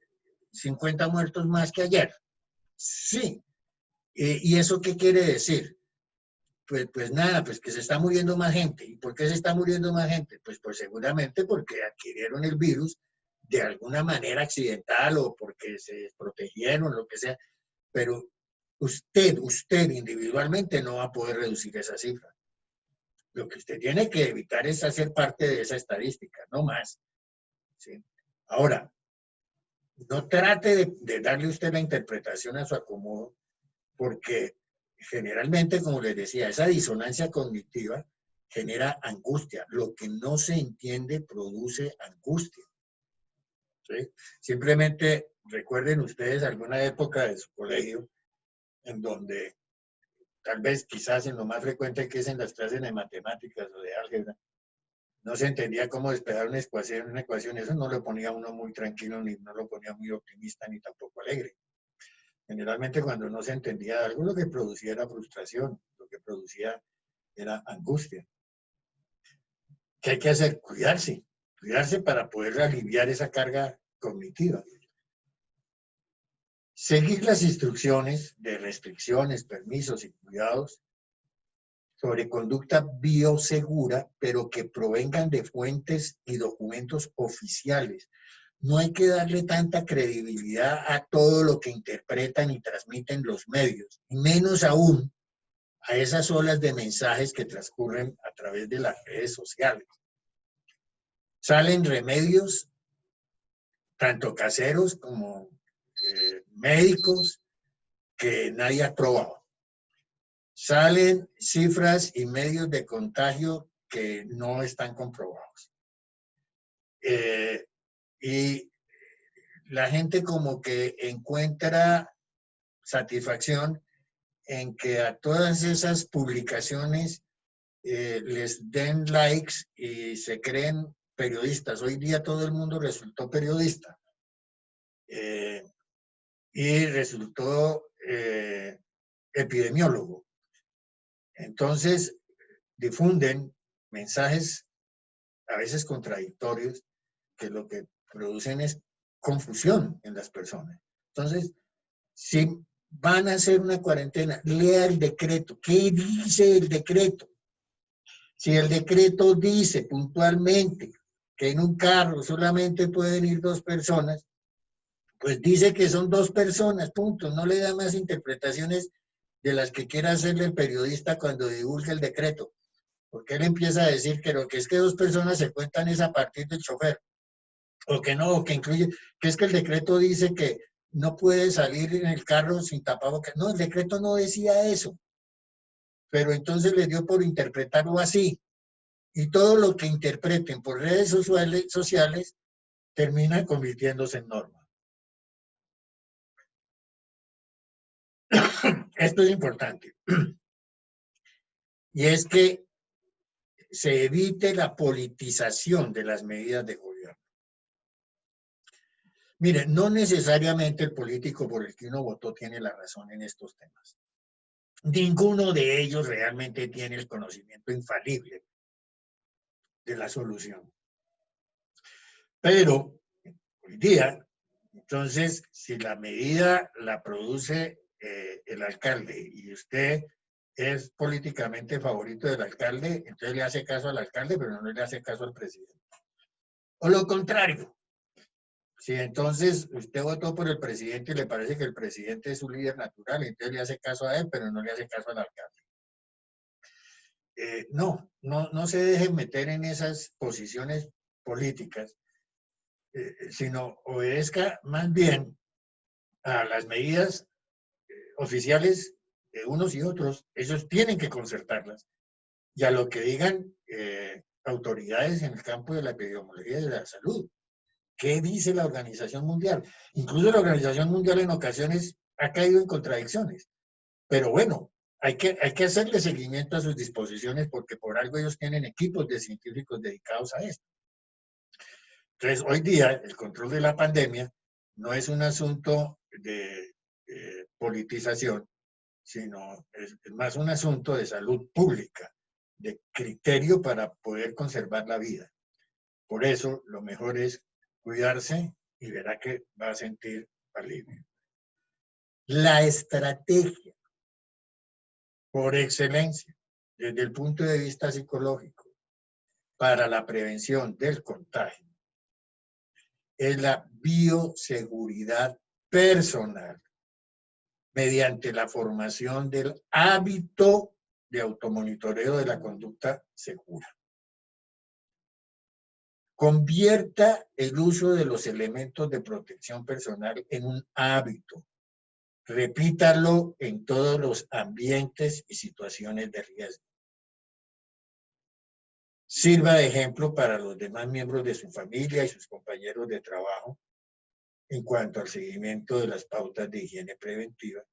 50 muertos más que ayer. Sí. ¿Y eso qué quiere decir? Pues nada, pues que se está muriendo más gente. ¿Y por qué se está muriendo más gente? Pues seguramente porque adquirieron el virus de alguna manera accidental o porque se desprotegieron, lo que sea. Pero usted individualmente no va a poder reducir esa cifra. Lo que usted tiene que evitar es hacer parte de esa estadística, no más. ¿sí? Ahora, no trate de darle usted la interpretación a su acomodo, porque generalmente, como les decía, esa disonancia cognitiva genera angustia. Lo que no se entiende produce angustia. ¿Sí? Simplemente recuerden ustedes alguna época de su colegio en donde tal vez quizás en lo más frecuente que es en las clases de matemáticas o de álgebra, no se entendía cómo despejar una ecuación. Eso no lo ponía uno muy tranquilo, ni no lo ponía muy optimista, ni tampoco alegre. Generalmente cuando no se entendía algo, lo que producía era frustración, lo que producía era angustia. ¿Qué hay que hacer? Cuidarse, cuidarse para poder aliviar esa carga cognitiva. Seguir las instrucciones de restricciones, permisos y cuidados sobre conducta biosegura, pero que provengan de fuentes y documentos oficiales. No hay que darle tanta credibilidad a todo lo que interpretan y transmiten los medios, menos aún a esas olas de mensajes que transcurren a través de las redes sociales. Salen remedios, tanto caseros como médicos, que nadie ha probado. Salen cifras y medios de contagio que no están comprobados. Y la gente como que encuentra satisfacción en que a todas esas publicaciones les den likes y se creen periodistas. Hoy día todo el mundo resultó periodista y resultó epidemiólogo. Entonces difunden mensajes a veces contradictorios que lo que producen es confusión en las personas. Entonces, si van a hacer una cuarentena, lea el decreto. ¿Qué dice el decreto? Si el decreto dice puntualmente que en un carro solamente pueden ir 2 personas, pues dice que son 2 personas, punto. No le da más interpretaciones de las que quiera hacerle el periodista cuando divulga el decreto. Porque él empieza a decir que lo que es que 2 personas se cuentan es a partir del chofer. O que no, o que incluye, que es que el decreto dice que no puede salir en el carro sin tapabocas. No, el decreto no decía eso. Pero entonces le dio por interpretarlo así. Y todo lo que interpreten por redes sociales termina convirtiéndose en norma. Esto es importante. Y es que se evite la politización de las medidas de gobierno. Mire, no necesariamente el político por el que uno votó tiene la razón en estos temas. Ninguno de ellos realmente tiene el conocimiento infalible de la solución. Pero hoy día, entonces, si la medida la produce el alcalde y usted es políticamente favorito del alcalde, entonces le hace caso al alcalde, pero no le hace caso al presidente. O lo contrario, si entonces usted votó por el presidente y le parece que el presidente es su líder natural, entonces le hace caso a él, pero no le hace caso al alcalde. No se dejen meter en esas posiciones políticas, sino obedezca más bien a las medidas oficiales de unos y otros. Ellos tienen que concertarlas, y a lo que digan autoridades en el campo de la epidemiología y de la salud. ¿Qué dice la Organización Mundial? Incluso la Organización Mundial en ocasiones ha caído en contradicciones. Pero bueno, hay que hacerle seguimiento a sus disposiciones, porque por algo ellos tienen equipos de científicos dedicados a esto. Entonces, hoy día el control de la pandemia no es un asunto de politización, sino es más un asunto de salud pública, de criterio para poder conservar la vida. Por eso, lo mejor es cuidarse y verá que va a sentir alivio. La estrategia por excelencia, desde el punto de vista psicológico, para la prevención del contagio, es la bioseguridad personal, mediante la formación del hábito de automonitoreo de la conducta segura. Convierta el uso de los elementos de protección personal en un hábito. Repítalo en todos los ambientes y situaciones de riesgo. Sirva de ejemplo para los demás miembros de su familia y sus compañeros de trabajo en cuanto al seguimiento de las pautas de higiene preventiva.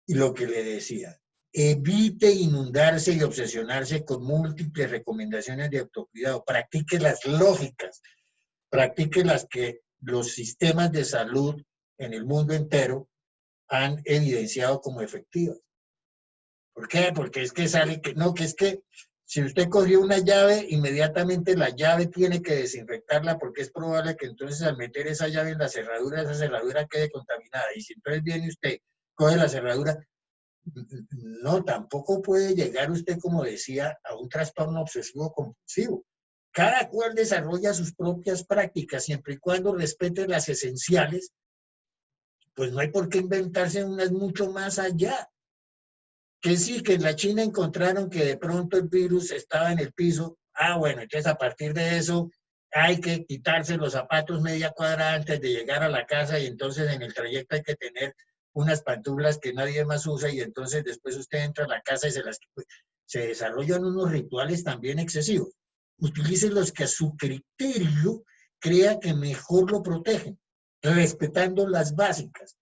Y lo que le decía, evite inundarse y obsesionarse con múltiples recomendaciones de autocuidado. Practique las lógicas, practique las que los sistemas de salud en el mundo entero han evidenciado como efectivas. ¿Por qué? Porque es que sale que no, que es que si usted cogió una llave, inmediatamente la llave tiene que desinfectarla porque es probable que entonces al meter esa llave en la cerradura, esa cerradura quede contaminada. Y si entonces viene usted, coge la cerradura, no, tampoco puede llegar usted, como decía, a un trastorno obsesivo compulsivo. Cada cual desarrolla sus propias prácticas siempre y cuando respete las esenciales, pues no hay por qué inventarse unas mucho más allá. Que sí, que en la China encontraron que de pronto el virus estaba en el piso. Ah, bueno, entonces a partir de eso hay que quitarse los zapatos media cuadra antes de llegar a la casa y entonces en el trayecto hay que tener unas pantuflas que nadie más usa y entonces después usted entra a la casa y se desarrollan unos rituales también excesivos. Utilice los que a su criterio crea que mejor lo protegen, respetando las básicas.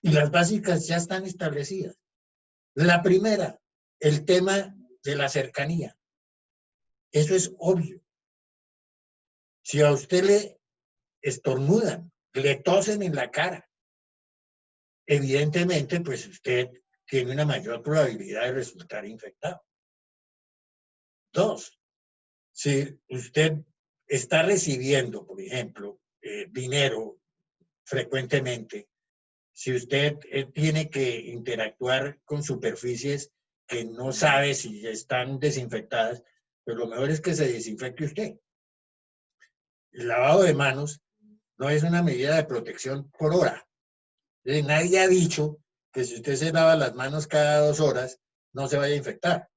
Y las básicas ya están establecidas. La primera, el tema de la cercanía. Eso es obvio. Si a usted le estornudan, le tosen en la cara, evidentemente, pues usted tiene una mayor probabilidad de resultar infectado. Dos, si usted está recibiendo, por ejemplo, dinero frecuentemente, si usted tiene que interactuar con superficies que no sabe si están desinfectadas, pues lo mejor es que se desinfecte usted. El lavado de manos no es una medida de protección por hora. Nadie ha dicho que si usted se lava las manos cada 2 horas, no se vaya a infectar.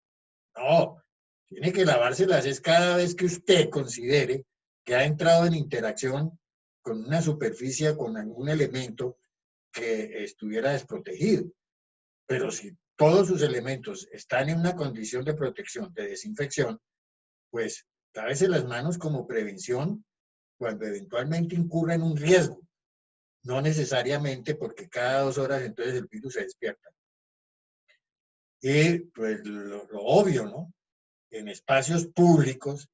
No, tiene que lavárselas es cada vez que usted considere que ha entrado en interacción con una superficie, con algún elemento que estuviera desprotegido. Pero si todos sus elementos están en una condición de protección, de desinfección, pues lávese las manos como prevención cuando eventualmente incurra en un riesgo. No necesariamente porque cada 2 horas entonces el virus se despierta. Y pues lo obvio, ¿no? En espacios públicos,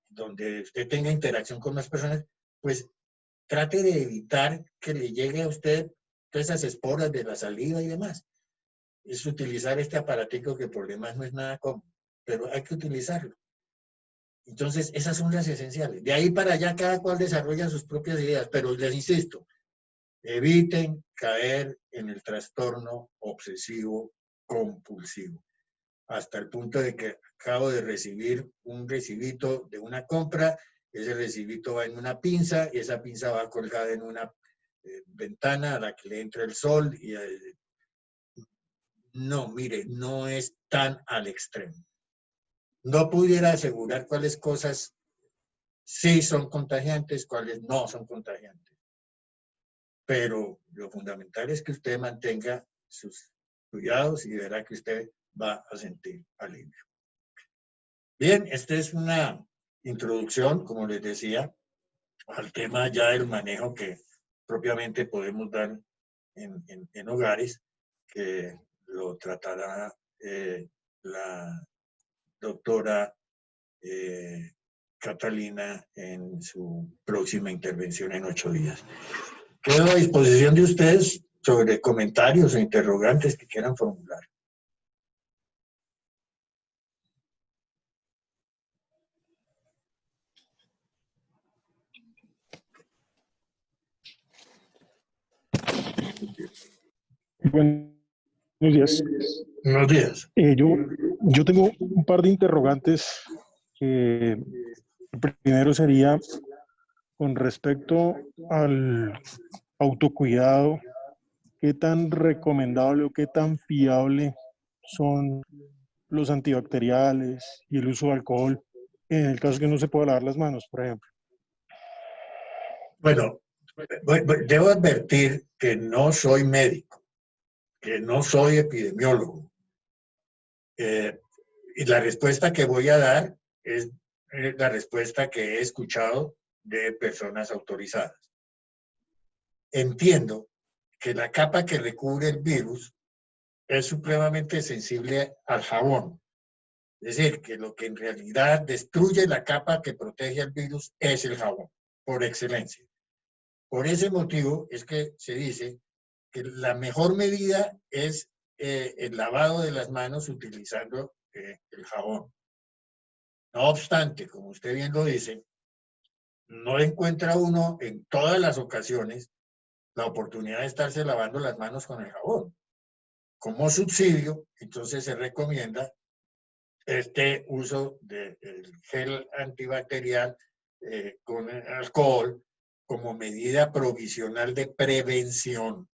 donde usted tenga interacción con más personas, pues trate de evitar que le llegue a usted todas esas esporas de la saliva y demás. Es utilizar este aparatico que por demás no es nada cómodo, pero hay que utilizarlo. Entonces, esas son las esenciales. De ahí para allá cada cual desarrolla sus propias ideas, pero les insisto, eviten caer en el trastorno obsesivo compulsivo. Hasta el punto de que acabo de recibir un recibito de una compra, ese recibito va en una pinza y esa pinza va colgada en una ventana a la que le entra el sol y no, mire, no es tan al extremo. No pudiera asegurar cuáles cosas sí son contagiantes, cuáles no son contagiantes. Pero lo fundamental es que usted mantenga sus cuidados y verá que usted va a sentir alivio. Bien, esta es una introducción, como les decía, al tema ya del manejo que propiamente podemos dar en hogares, que lo tratará la doctora Catalina en su próxima intervención en 8 días. Quedo a disposición de ustedes sobre comentarios o interrogantes que quieran formular. Buenos días. Buenos días. Yo tengo un par de interrogantes. El primero sería con respecto al autocuidado. ¿Qué tan recomendable o qué tan fiable son los antibacteriales y el uso de alcohol en el caso que no se pueda lavar las manos, por ejemplo? Bueno, debo advertir que no soy médico, que no soy epidemiólogo. Y la respuesta que voy a dar es la respuesta que he escuchado de personas autorizadas. Entiendo que la capa que recubre el virus es supremamente sensible al jabón. Es decir, que lo que en realidad destruye la capa que protege al virus es el jabón, por excelencia. Por ese motivo es que se dice que la mejor medida es el lavado de las manos utilizando el jabón. No obstante, como usted bien lo dice, no encuentra uno en todas las ocasiones la oportunidad de estarse lavando las manos con el jabón. Como subsidio, entonces se recomienda este uso del gel antibacterial con alcohol como medida provisional de prevención,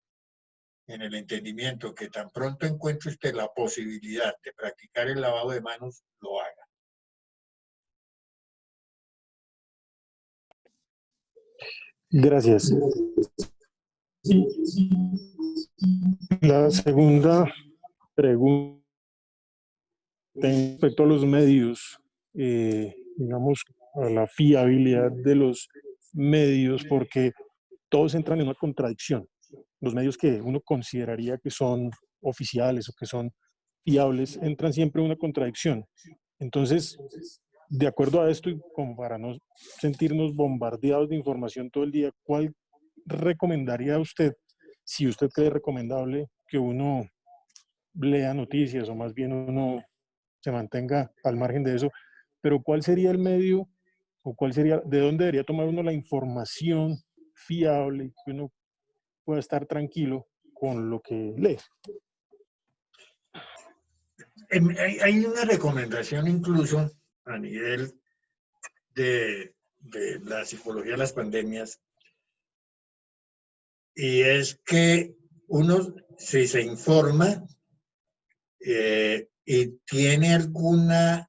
en el entendimiento que tan pronto encuentre usted la posibilidad de practicar el lavado de manos, lo haga. Gracias. Y la segunda pregunta respecto a los medios, digamos, a la fiabilidad de los medios, porque todos entran en una contradicción. Los medios que uno consideraría que son oficiales o que son fiables entran siempre en una contradicción. Entonces, de acuerdo a esto y como para no sentirnos bombardeados de información todo el día, ¿cuál recomendaría usted, si usted cree recomendable, que uno lea noticias o más bien uno se mantenga al margen de eso? Pero ¿cuál sería el medio o cuál sería, de dónde debería tomar uno la información fiable que uno pueda estar tranquilo con lo que lee? Hay una recomendación incluso a nivel de la psicología de las pandemias, y es que uno, si se informa y tiene alguna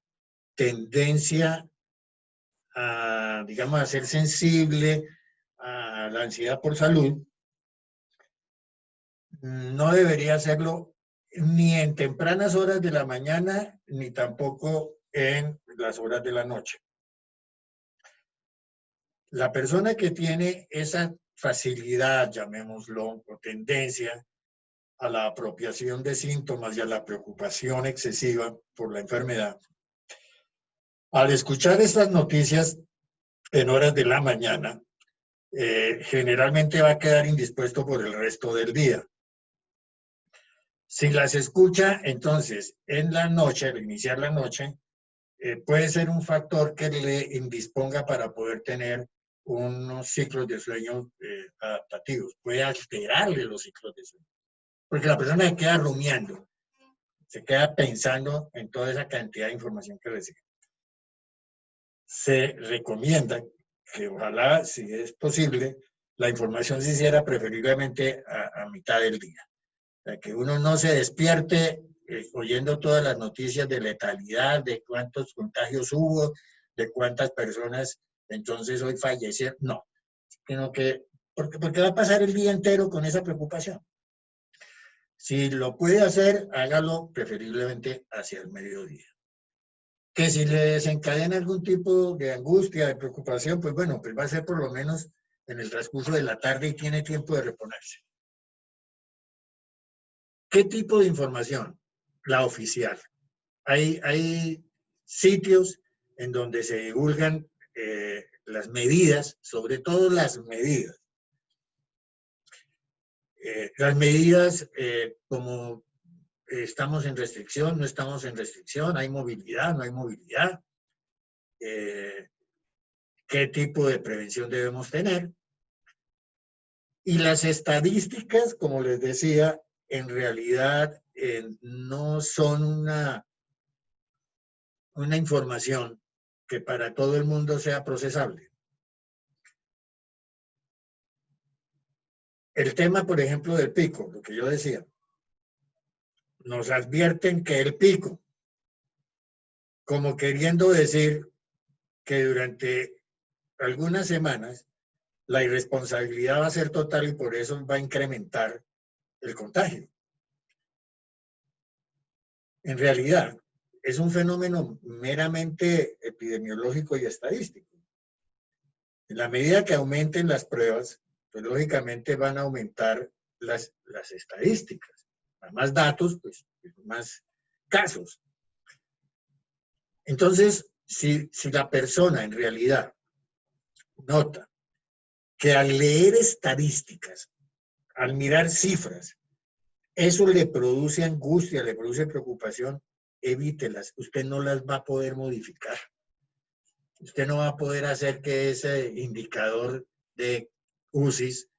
tendencia a, digamos, a ser sensible a la ansiedad por salud, no debería hacerlo ni en tempranas horas de la mañana, ni tampoco en las horas de la noche. La persona que tiene esa facilidad, llamémoslo, o tendencia a la apropiación de síntomas y a la preocupación excesiva por la enfermedad, al escuchar estas noticias en horas de la mañana, generalmente va a quedar indispuesto por el resto del día. Si las escucha, entonces, en la noche, al iniciar la noche, puede ser un factor que le indisponga para poder tener unos ciclos de sueño adaptativos. Puede alterarle los ciclos de sueño. Porque la persona se queda rumiando, se queda pensando en toda esa cantidad de información que recibe. Se recomienda que ojalá, si es posible, la información se hiciera preferiblemente a mitad del día. O sea, que uno no se despierte oyendo todas las noticias de letalidad, de cuántos contagios hubo, de cuántas personas entonces hoy fallecieron. No, sino que, porque va a pasar el día entero con esa preocupación. Si lo puede hacer, hágalo preferiblemente hacia el mediodía. Que si le desencadena algún tipo de angustia, de preocupación, pues bueno, pues va a ser por lo menos en el transcurso de la tarde y tiene tiempo de reponerse. ¿Qué tipo de información? La oficial. Hay sitios en donde se divulgan las medidas, sobre todo las medidas. Como estamos en restricción, no estamos en restricción, hay movilidad, no hay movilidad, qué tipo de prevención debemos tener. Y las estadísticas, como les decía, en realidad no son una información que para todo el mundo sea procesable. El tema, por ejemplo, del pico, lo que yo decía, nos advierten que el pico, como queriendo decir que durante algunas semanas la irresponsabilidad va a ser total y por eso va a incrementar el contagio. En realidad, es un fenómeno meramente epidemiológico y estadístico. En la medida que aumenten las pruebas, pues lógicamente van a aumentar las estadísticas. A más datos, pues más casos. Entonces, si la persona en realidad nota que al leer estadísticas, al mirar cifras, eso le produce angustia, le produce preocupación, evítelas. Usted no las va a poder modificar. Usted no va a poder hacer que ese indicador de UCIs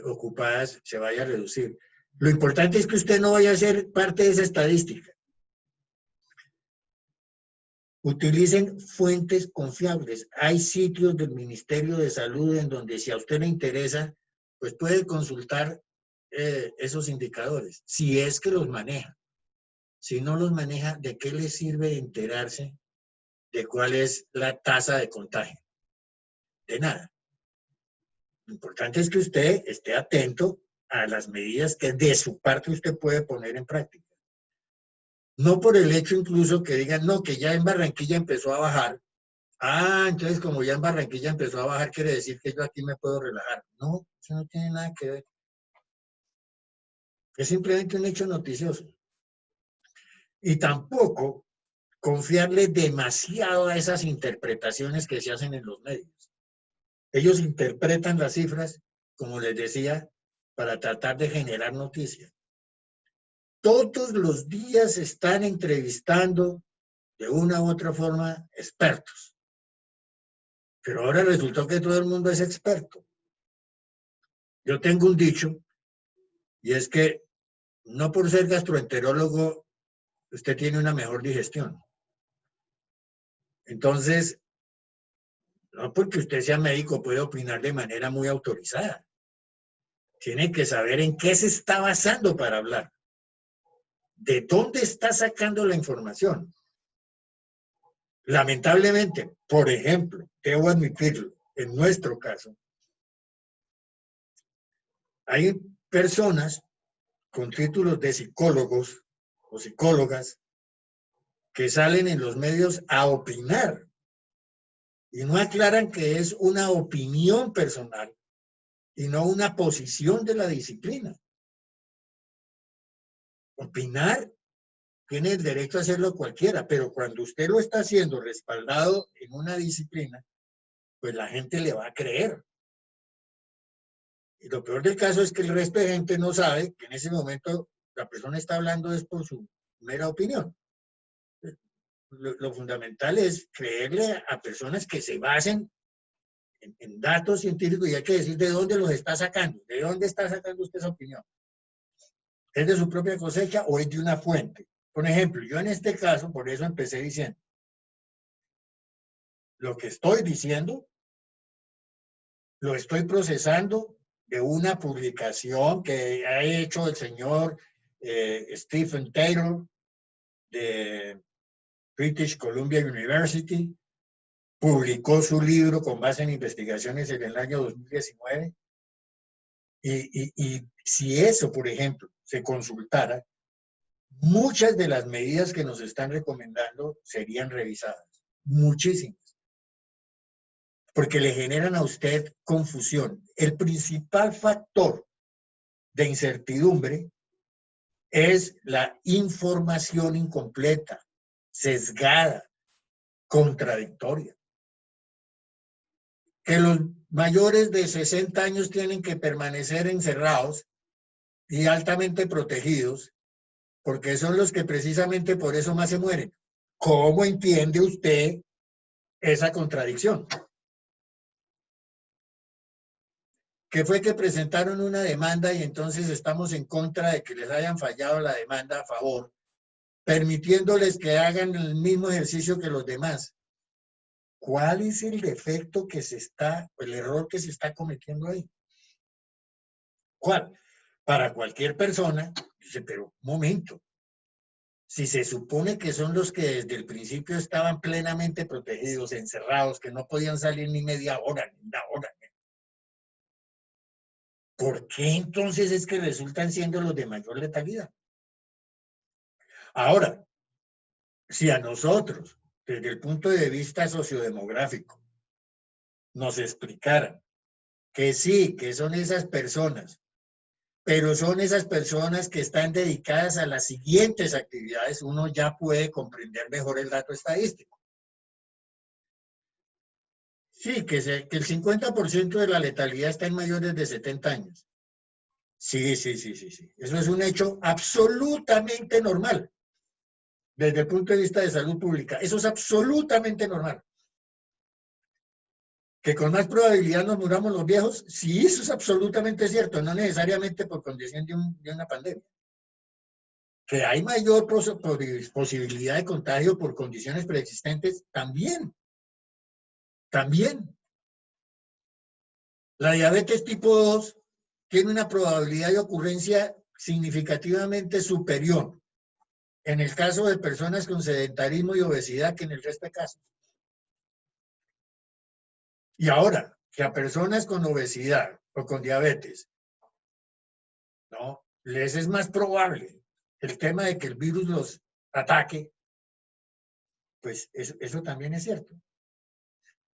ocupadas se vaya a reducir. Lo importante es que usted no vaya a ser parte de esa estadística. Utilicen fuentes confiables. Hay sitios del Ministerio de Salud en donde si a usted le interesa, pues puede consultar esos indicadores, si es que los maneja. Si no los maneja, ¿de qué le sirve enterarse de cuál es la tasa de contagio? De nada. Lo importante es que usted esté atento a las medidas que de su parte usted puede poner en práctica. No por el hecho incluso que digan, no, que ya en Barranquilla empezó a bajar. Ah, entonces como ya en Barranquilla empezó a bajar, quiere decir que yo aquí me puedo relajar. No, eso no tiene nada que ver. Es simplemente un hecho noticioso. Y tampoco confiarle demasiado a esas interpretaciones que se hacen en los medios. Ellos interpretan las cifras, como les decía, para tratar de generar noticias. Todos los días están entrevistando de una u otra forma expertos. Pero ahora resultó que todo el mundo es experto. Yo tengo un dicho, y es que no por ser gastroenterólogo usted tiene una mejor digestión. Entonces, no porque usted sea médico puede opinar de manera muy autorizada. Tiene que saber en qué se está basando para hablar. ¿De dónde está sacando la información? Lamentablemente, por ejemplo, debo admitirlo, en nuestro caso, hay personas con títulos de psicólogos o psicólogas que salen en los medios a opinar y no aclaran que es una opinión personal y no una posición de la disciplina. Opinar tiene el derecho a hacerlo cualquiera, pero cuando usted lo está haciendo respaldado en una disciplina, pues la gente le va a creer. Y lo peor del caso es que el resto de gente no sabe que en ese momento la persona está hablando es por su mera opinión. Lo fundamental es creerle a personas que se basen en datos científicos y hay que decir de dónde los está sacando. ¿De dónde está sacando usted esa opinión? ¿Es de su propia cosecha o es de una fuente? Por ejemplo, yo en este caso, por eso empecé diciendo, lo que estoy diciendo, lo estoy procesando de una publicación que ha hecho el señor Stephen Taylor de British Columbia University, publicó su libro con base en investigaciones en el año 2019, y si eso, por ejemplo, se consultara, muchas de las medidas que nos están recomendando serían revisadas, muchísimas, porque le generan a usted confusión. El principal factor de incertidumbre es la información incompleta, sesgada, contradictoria. Que los mayores de 60 años tienen que permanecer encerrados y altamente protegidos, porque son los que precisamente por eso más se mueren. ¿Cómo entiende usted esa contradicción? Que fue que presentaron una demanda y entonces estamos en contra de que les hayan fallado la demanda a favor, permitiéndoles que hagan el mismo ejercicio que los demás. ¿Cuál es el defecto que el error que se está cometiendo ahí? ¿Cuál? Para cualquier persona, dice, pero un momento, Si se supone que son los que desde el principio estaban plenamente protegidos, encerrados, que no podían salir ni media hora, ni una hora. ¿Por qué entonces es que resultan siendo los de mayor letalidad? Ahora, si a nosotros, desde el punto de vista sociodemográfico, nos explicaran que sí, que son esas personas, pero son esas personas que están dedicadas a las siguientes actividades, uno ya puede comprender mejor el dato estadístico. Sí, que el 50% de la letalidad está en mayores de 70 años. Sí. Eso es un hecho absolutamente normal. Desde el punto de vista de salud pública, eso es absolutamente normal. ¿Que con más probabilidad nos muramos los viejos? Sí, eso es absolutamente cierto, no necesariamente por condición de una pandemia. Que hay mayor posibilidad de contagio por condiciones preexistentes, también. También. La diabetes tipo 2 tiene una probabilidad de ocurrencia significativamente superior en el caso de personas con sedentarismo y obesidad que en el resto de casos. Y ahora, que a personas con obesidad o con diabetes, ¿no? Les es más probable el tema de que el virus los ataque, pues eso también es cierto.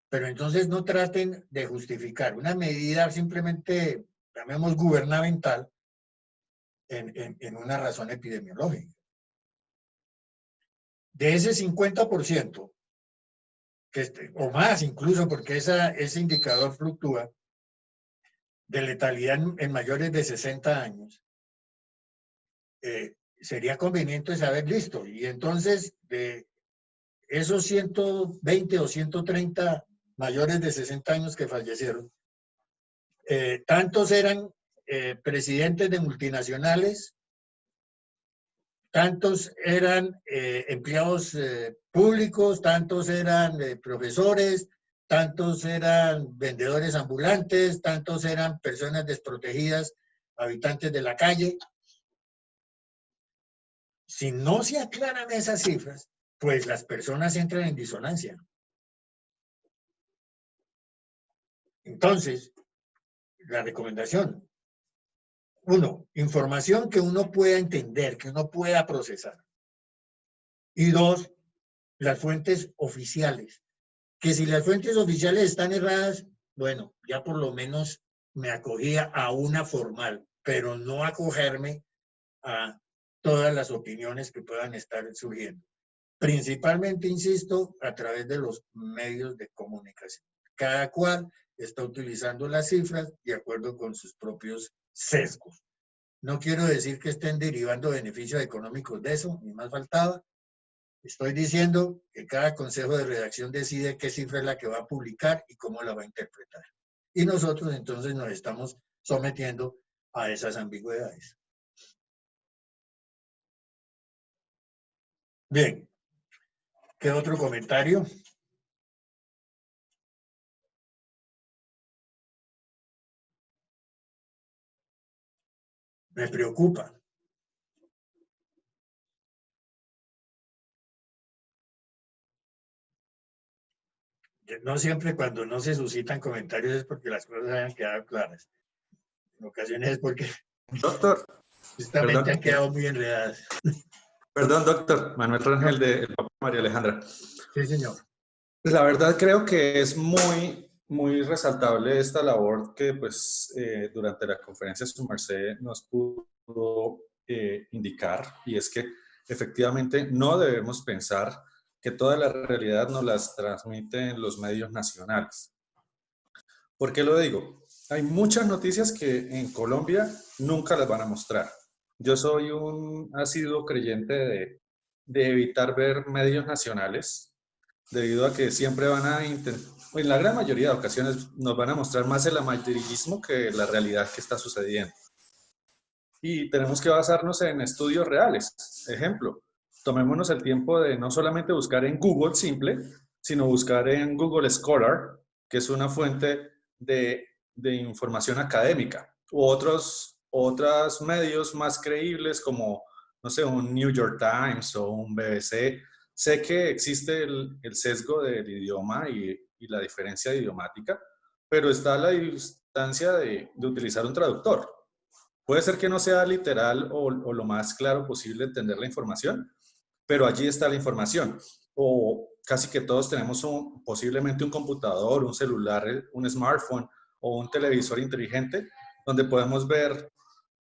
Pero entonces no traten de justificar una medida simplemente, llamemos gubernamental, en una razón epidemiológica. De ese 50%, o más incluso, porque ese indicador fluctúa, de letalidad en mayores de 60 años, sería conveniente saber, listo, y entonces de esos 120 o 130 mayores de 60 años que fallecieron, tantos eran presidentes de multinacionales, tantos eran empleados públicos, tantos eran profesores, tantos eran vendedores ambulantes, tantos eran personas desprotegidas, habitantes de la calle. Si no se aclaran esas cifras, pues las personas entran en disonancia. Entonces, la recomendación: 1, información que uno pueda entender, que uno pueda procesar. Y 2, las fuentes oficiales. Que si las fuentes oficiales están erradas, bueno, ya por lo menos me acogía a una formal, pero no acogerme a todas las opiniones que puedan estar surgiendo. Principalmente, insisto, a través de los medios de comunicación. Cada cual está utilizando las cifras de acuerdo con sus propios sesgos. No quiero decir que estén derivando beneficios económicos de eso, ni más faltaba. Estoy diciendo que cada consejo de redacción decide qué cifra es la que va a publicar y cómo la va a interpretar. Y nosotros entonces nos estamos sometiendo a esas ambigüedades. Bien. ¿Qué otro comentario? Me preocupa. No siempre cuando no se suscitan comentarios es porque las cosas hayan quedado claras. En ocasiones es porque Doctor, justamente han quedado muy enredadas. Perdón, doctor. Manuel Rangel de El Papa María Alejandra. Sí, señor. La verdad creo que es muy resaltable esta labor que pues durante la conferencia su merced nos pudo indicar, y es que efectivamente no debemos pensar que toda la realidad nos las transmiten los medios nacionales. ¿Por qué lo digo? Hay muchas noticias que en Colombia nunca las van a mostrar. Yo soy un asiduo creyente de evitar ver medios nacionales, debido a que siempre van a intentar, en la gran mayoría de ocasiones, nos van a mostrar más el amarillismo que la realidad que está sucediendo. Y tenemos que basarnos en estudios reales. Ejemplo, tomémonos el tiempo de no solamente buscar en Google simple, sino buscar en Google Scholar, que es una fuente de información académica, u otros medios más creíbles como, no sé, un New York Times o un BBC. Sé que existe el sesgo del idioma y la diferencia idiomática, pero está la distancia de utilizar un traductor. Puede ser que no sea literal o lo más claro posible entender la información, pero allí está la información. O casi que todos tenemos posiblemente un computador, un celular, un smartphone o un televisor inteligente, donde podemos ver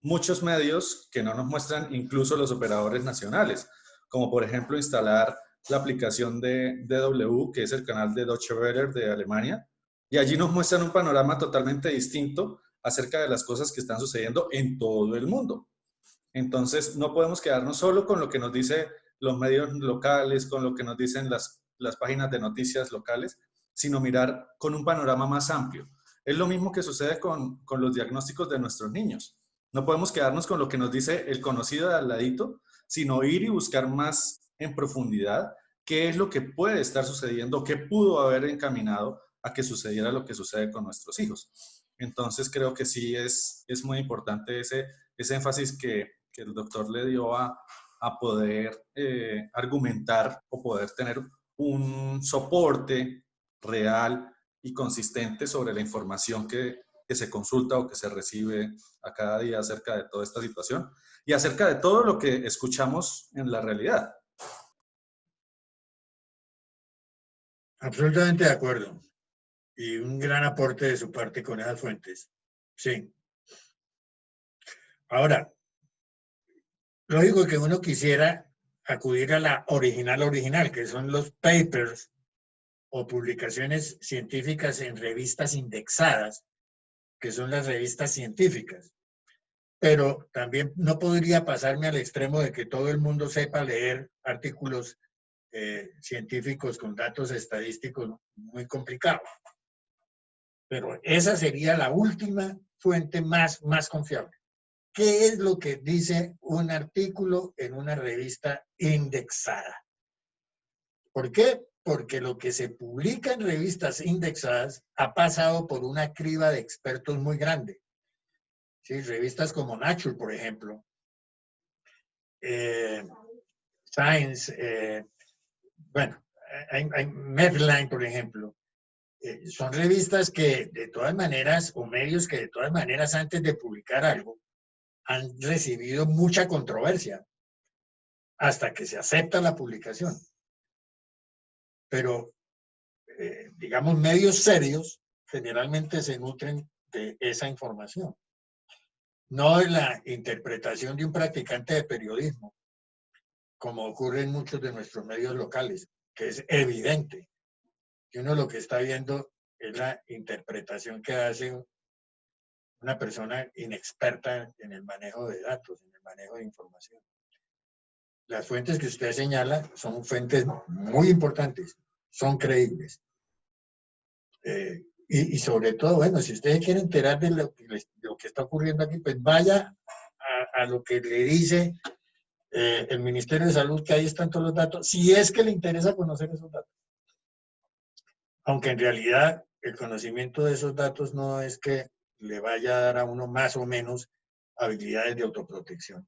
muchos medios que no nos muestran incluso los operadores nacionales, como por ejemplo instalar la aplicación de DW, que es el canal de Deutsche Welle de Alemania, y allí nos muestran un panorama totalmente distinto acerca de las cosas que están sucediendo en todo el mundo. Entonces, no podemos quedarnos solo con lo que nos dicen los medios locales, con lo que nos dicen las páginas de noticias locales, sino mirar con un panorama más amplio. Es lo mismo que sucede con los diagnósticos de nuestros niños. No podemos quedarnos con lo que nos dice el conocido de al ladito, sino ir y buscar más en profundidad qué es lo que puede estar sucediendo, qué pudo haber encaminado a que sucediera lo que sucede con nuestros hijos. Entonces, creo que sí es muy importante ese énfasis que el doctor le dio a poder argumentar o poder tener un soporte real y consistente sobre la información que se consulta o que se recibe a cada día acerca de toda esta situación y acerca de todo lo que escuchamos en la realidad. Absolutamente de acuerdo. Y un gran aporte de su parte con esas fuentes. Sí. Ahora, lógico que uno quisiera acudir a la original, que son los papers o publicaciones científicas en revistas indexadas, que son las revistas científicas. Pero también no podría pasarme al extremo de que todo el mundo sepa leer artículos científicos con datos estadísticos muy complicados. Pero esa sería la última fuente más confiable. ¿Qué es lo que dice un artículo en una revista indexada? ¿Por qué? Porque lo que se publica en revistas indexadas ha pasado por una criba de expertos muy grande. ¿Sí? Revistas como Nature, por ejemplo, Science, bueno, hay Medline, por ejemplo. Son revistas que de todas maneras, o medios que de todas maneras antes de publicar algo, han recibido mucha controversia hasta que se acepta la publicación. Pero, digamos, medios serios generalmente se nutren de esa información, no de la interpretación de un practicante de periodismo, como ocurre en muchos de nuestros medios locales, que es evidente que uno lo que está viendo es la interpretación que hace una persona inexperta en el manejo de datos, en el manejo de información. Las fuentes que usted señala son fuentes muy importantes, son creíbles. Y sobre todo, bueno, si ustedes quieren enterar de lo que está ocurriendo aquí, pues vaya a lo que le dice el Ministerio de Salud, que ahí están todos los datos, si es que le interesa conocer esos datos. Aunque en realidad el conocimiento de esos datos no es que le vaya a dar a uno más o menos habilidades de autoprotección.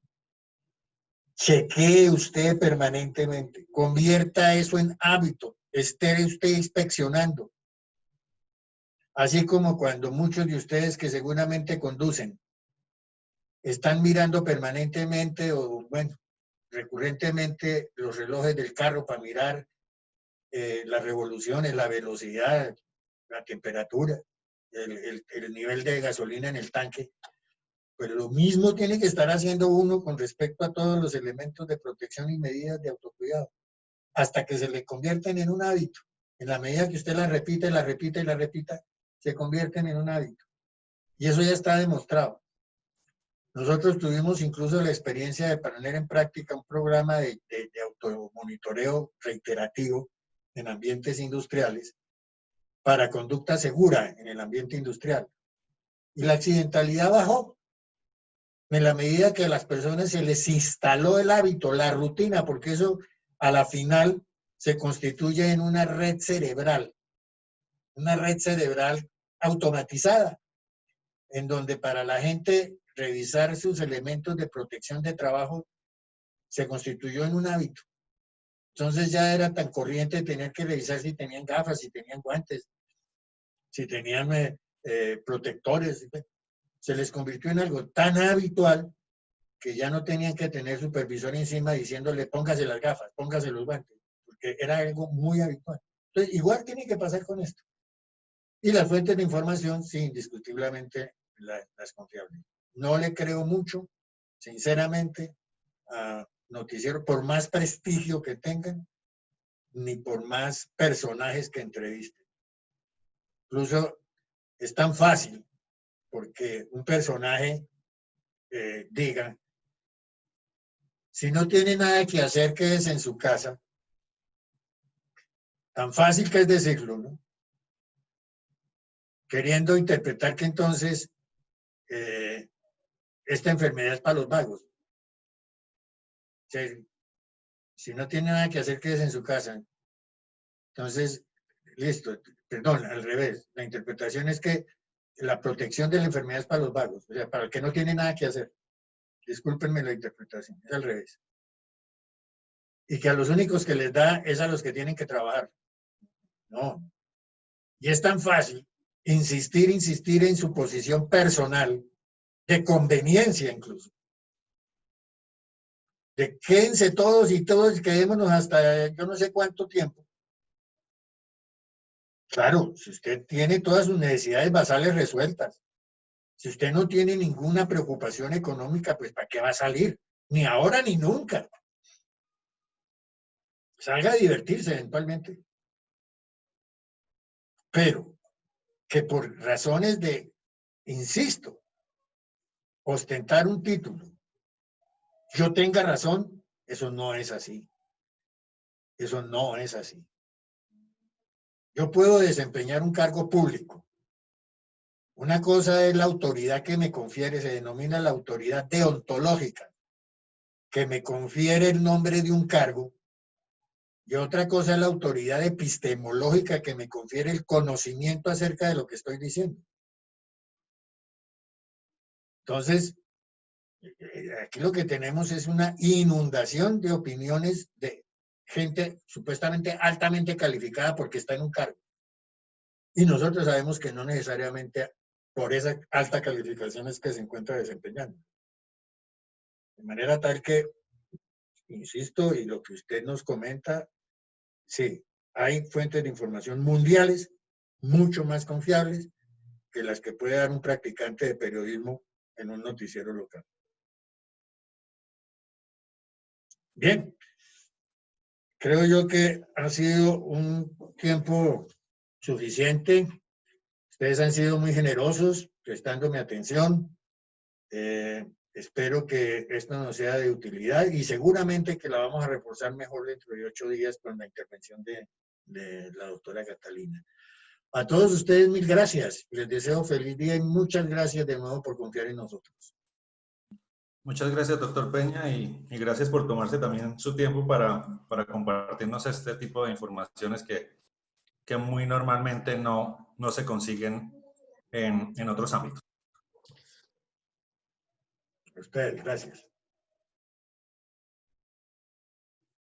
Chequee usted permanentemente, convierta eso en hábito, esté usted inspeccionando. Así como cuando muchos de ustedes que seguramente conducen están mirando permanentemente o, bueno, recurrentemente los relojes del carro para mirar las revoluciones, la velocidad, la temperatura, el nivel de gasolina en el tanque. Pues lo mismo tiene que estar haciendo uno con respecto a todos los elementos de protección y medidas de autocuidado, hasta que se le convierten en un hábito. En la medida que usted la repite, la repita y la repita, se convierten en un hábito. Y eso ya está demostrado. Nosotros tuvimos incluso la experiencia de poner en práctica un programa de automonitoreo reiterativo en ambientes industriales para conducta segura en el ambiente industrial. Y la accidentalidad bajó en la medida que a las personas se les instaló el hábito, la rutina, porque eso a la final se constituye en una red cerebral automatizada, en donde para la gente revisar sus elementos de protección de trabajo se constituyó en un hábito. Entonces ya era tan corriente tener que revisar si tenían gafas, si tenían guantes, si tenían protectores. Se les convirtió en algo tan habitual que ya no tenían que tener supervisor encima diciéndole póngase las gafas, póngase los guantes, porque era algo muy habitual. Entonces, igual tiene que pasar con esto. Y las fuentes de información, sí, indiscutiblemente las confiables. No le creo mucho, sinceramente, a noticieros, por más prestigio que tengan, ni por más personajes que entrevisten. Incluso es tan fácil porque un personaje diga, si no tiene nada que hacer, quédese en su casa. Tan fácil que es decirlo, ¿no? Queriendo interpretar que entonces esta enfermedad es para los vagos. O sea, si no tiene nada que hacer, quédese en su casa. Entonces, listo, perdón, al revés. La interpretación es que la protección de la enfermedad es para los vagos, o sea, para el que no tiene nada que hacer. Discúlpenme la interpretación, es al revés. Y que a los únicos que les da es a los que tienen que trabajar. No. Y es tan fácil insistir en su posición personal, de conveniencia incluso. De quédense todos y todos quedémonos hasta yo no sé cuánto tiempo. Claro, si usted tiene todas sus necesidades basales resueltas, si usted no tiene ninguna preocupación económica, pues ¿para qué va a salir? Ni ahora ni nunca. Salga a divertirse eventualmente. Pero que por razones de, insisto, ostentar un título, yo tenga razón, eso no es así. Eso no es así. Yo puedo desempeñar un cargo público. Una cosa es la autoridad que me confiere, se denomina la autoridad deontológica, que me confiere el nombre de un cargo, y otra cosa es la autoridad epistemológica que me confiere el conocimiento acerca de lo que estoy diciendo. Entonces, aquí lo que tenemos es una inundación de opiniones de gente supuestamente altamente calificada porque está en un cargo. Y nosotros sabemos que no necesariamente por esa alta calificación es que se encuentra desempeñando. De manera tal que, insisto, y lo que usted nos comenta, sí, hay fuentes de información mundiales mucho más confiables que las que puede dar un practicante de periodismo en un noticiero local. Bien, creo yo que ha sido un tiempo suficiente. Ustedes han sido muy generosos prestándome atención. Espero que esto nos sea de utilidad y seguramente que la vamos a reforzar mejor dentro de 8 días con la intervención de la doctora Catalina. A todos ustedes, mil gracias. Les deseo feliz día y muchas gracias de nuevo por confiar en nosotros. Muchas gracias, doctor Peña, y gracias por tomarse también su tiempo para compartirnos este tipo de informaciones que muy normalmente no se consiguen en otros ámbitos. A ustedes, gracias.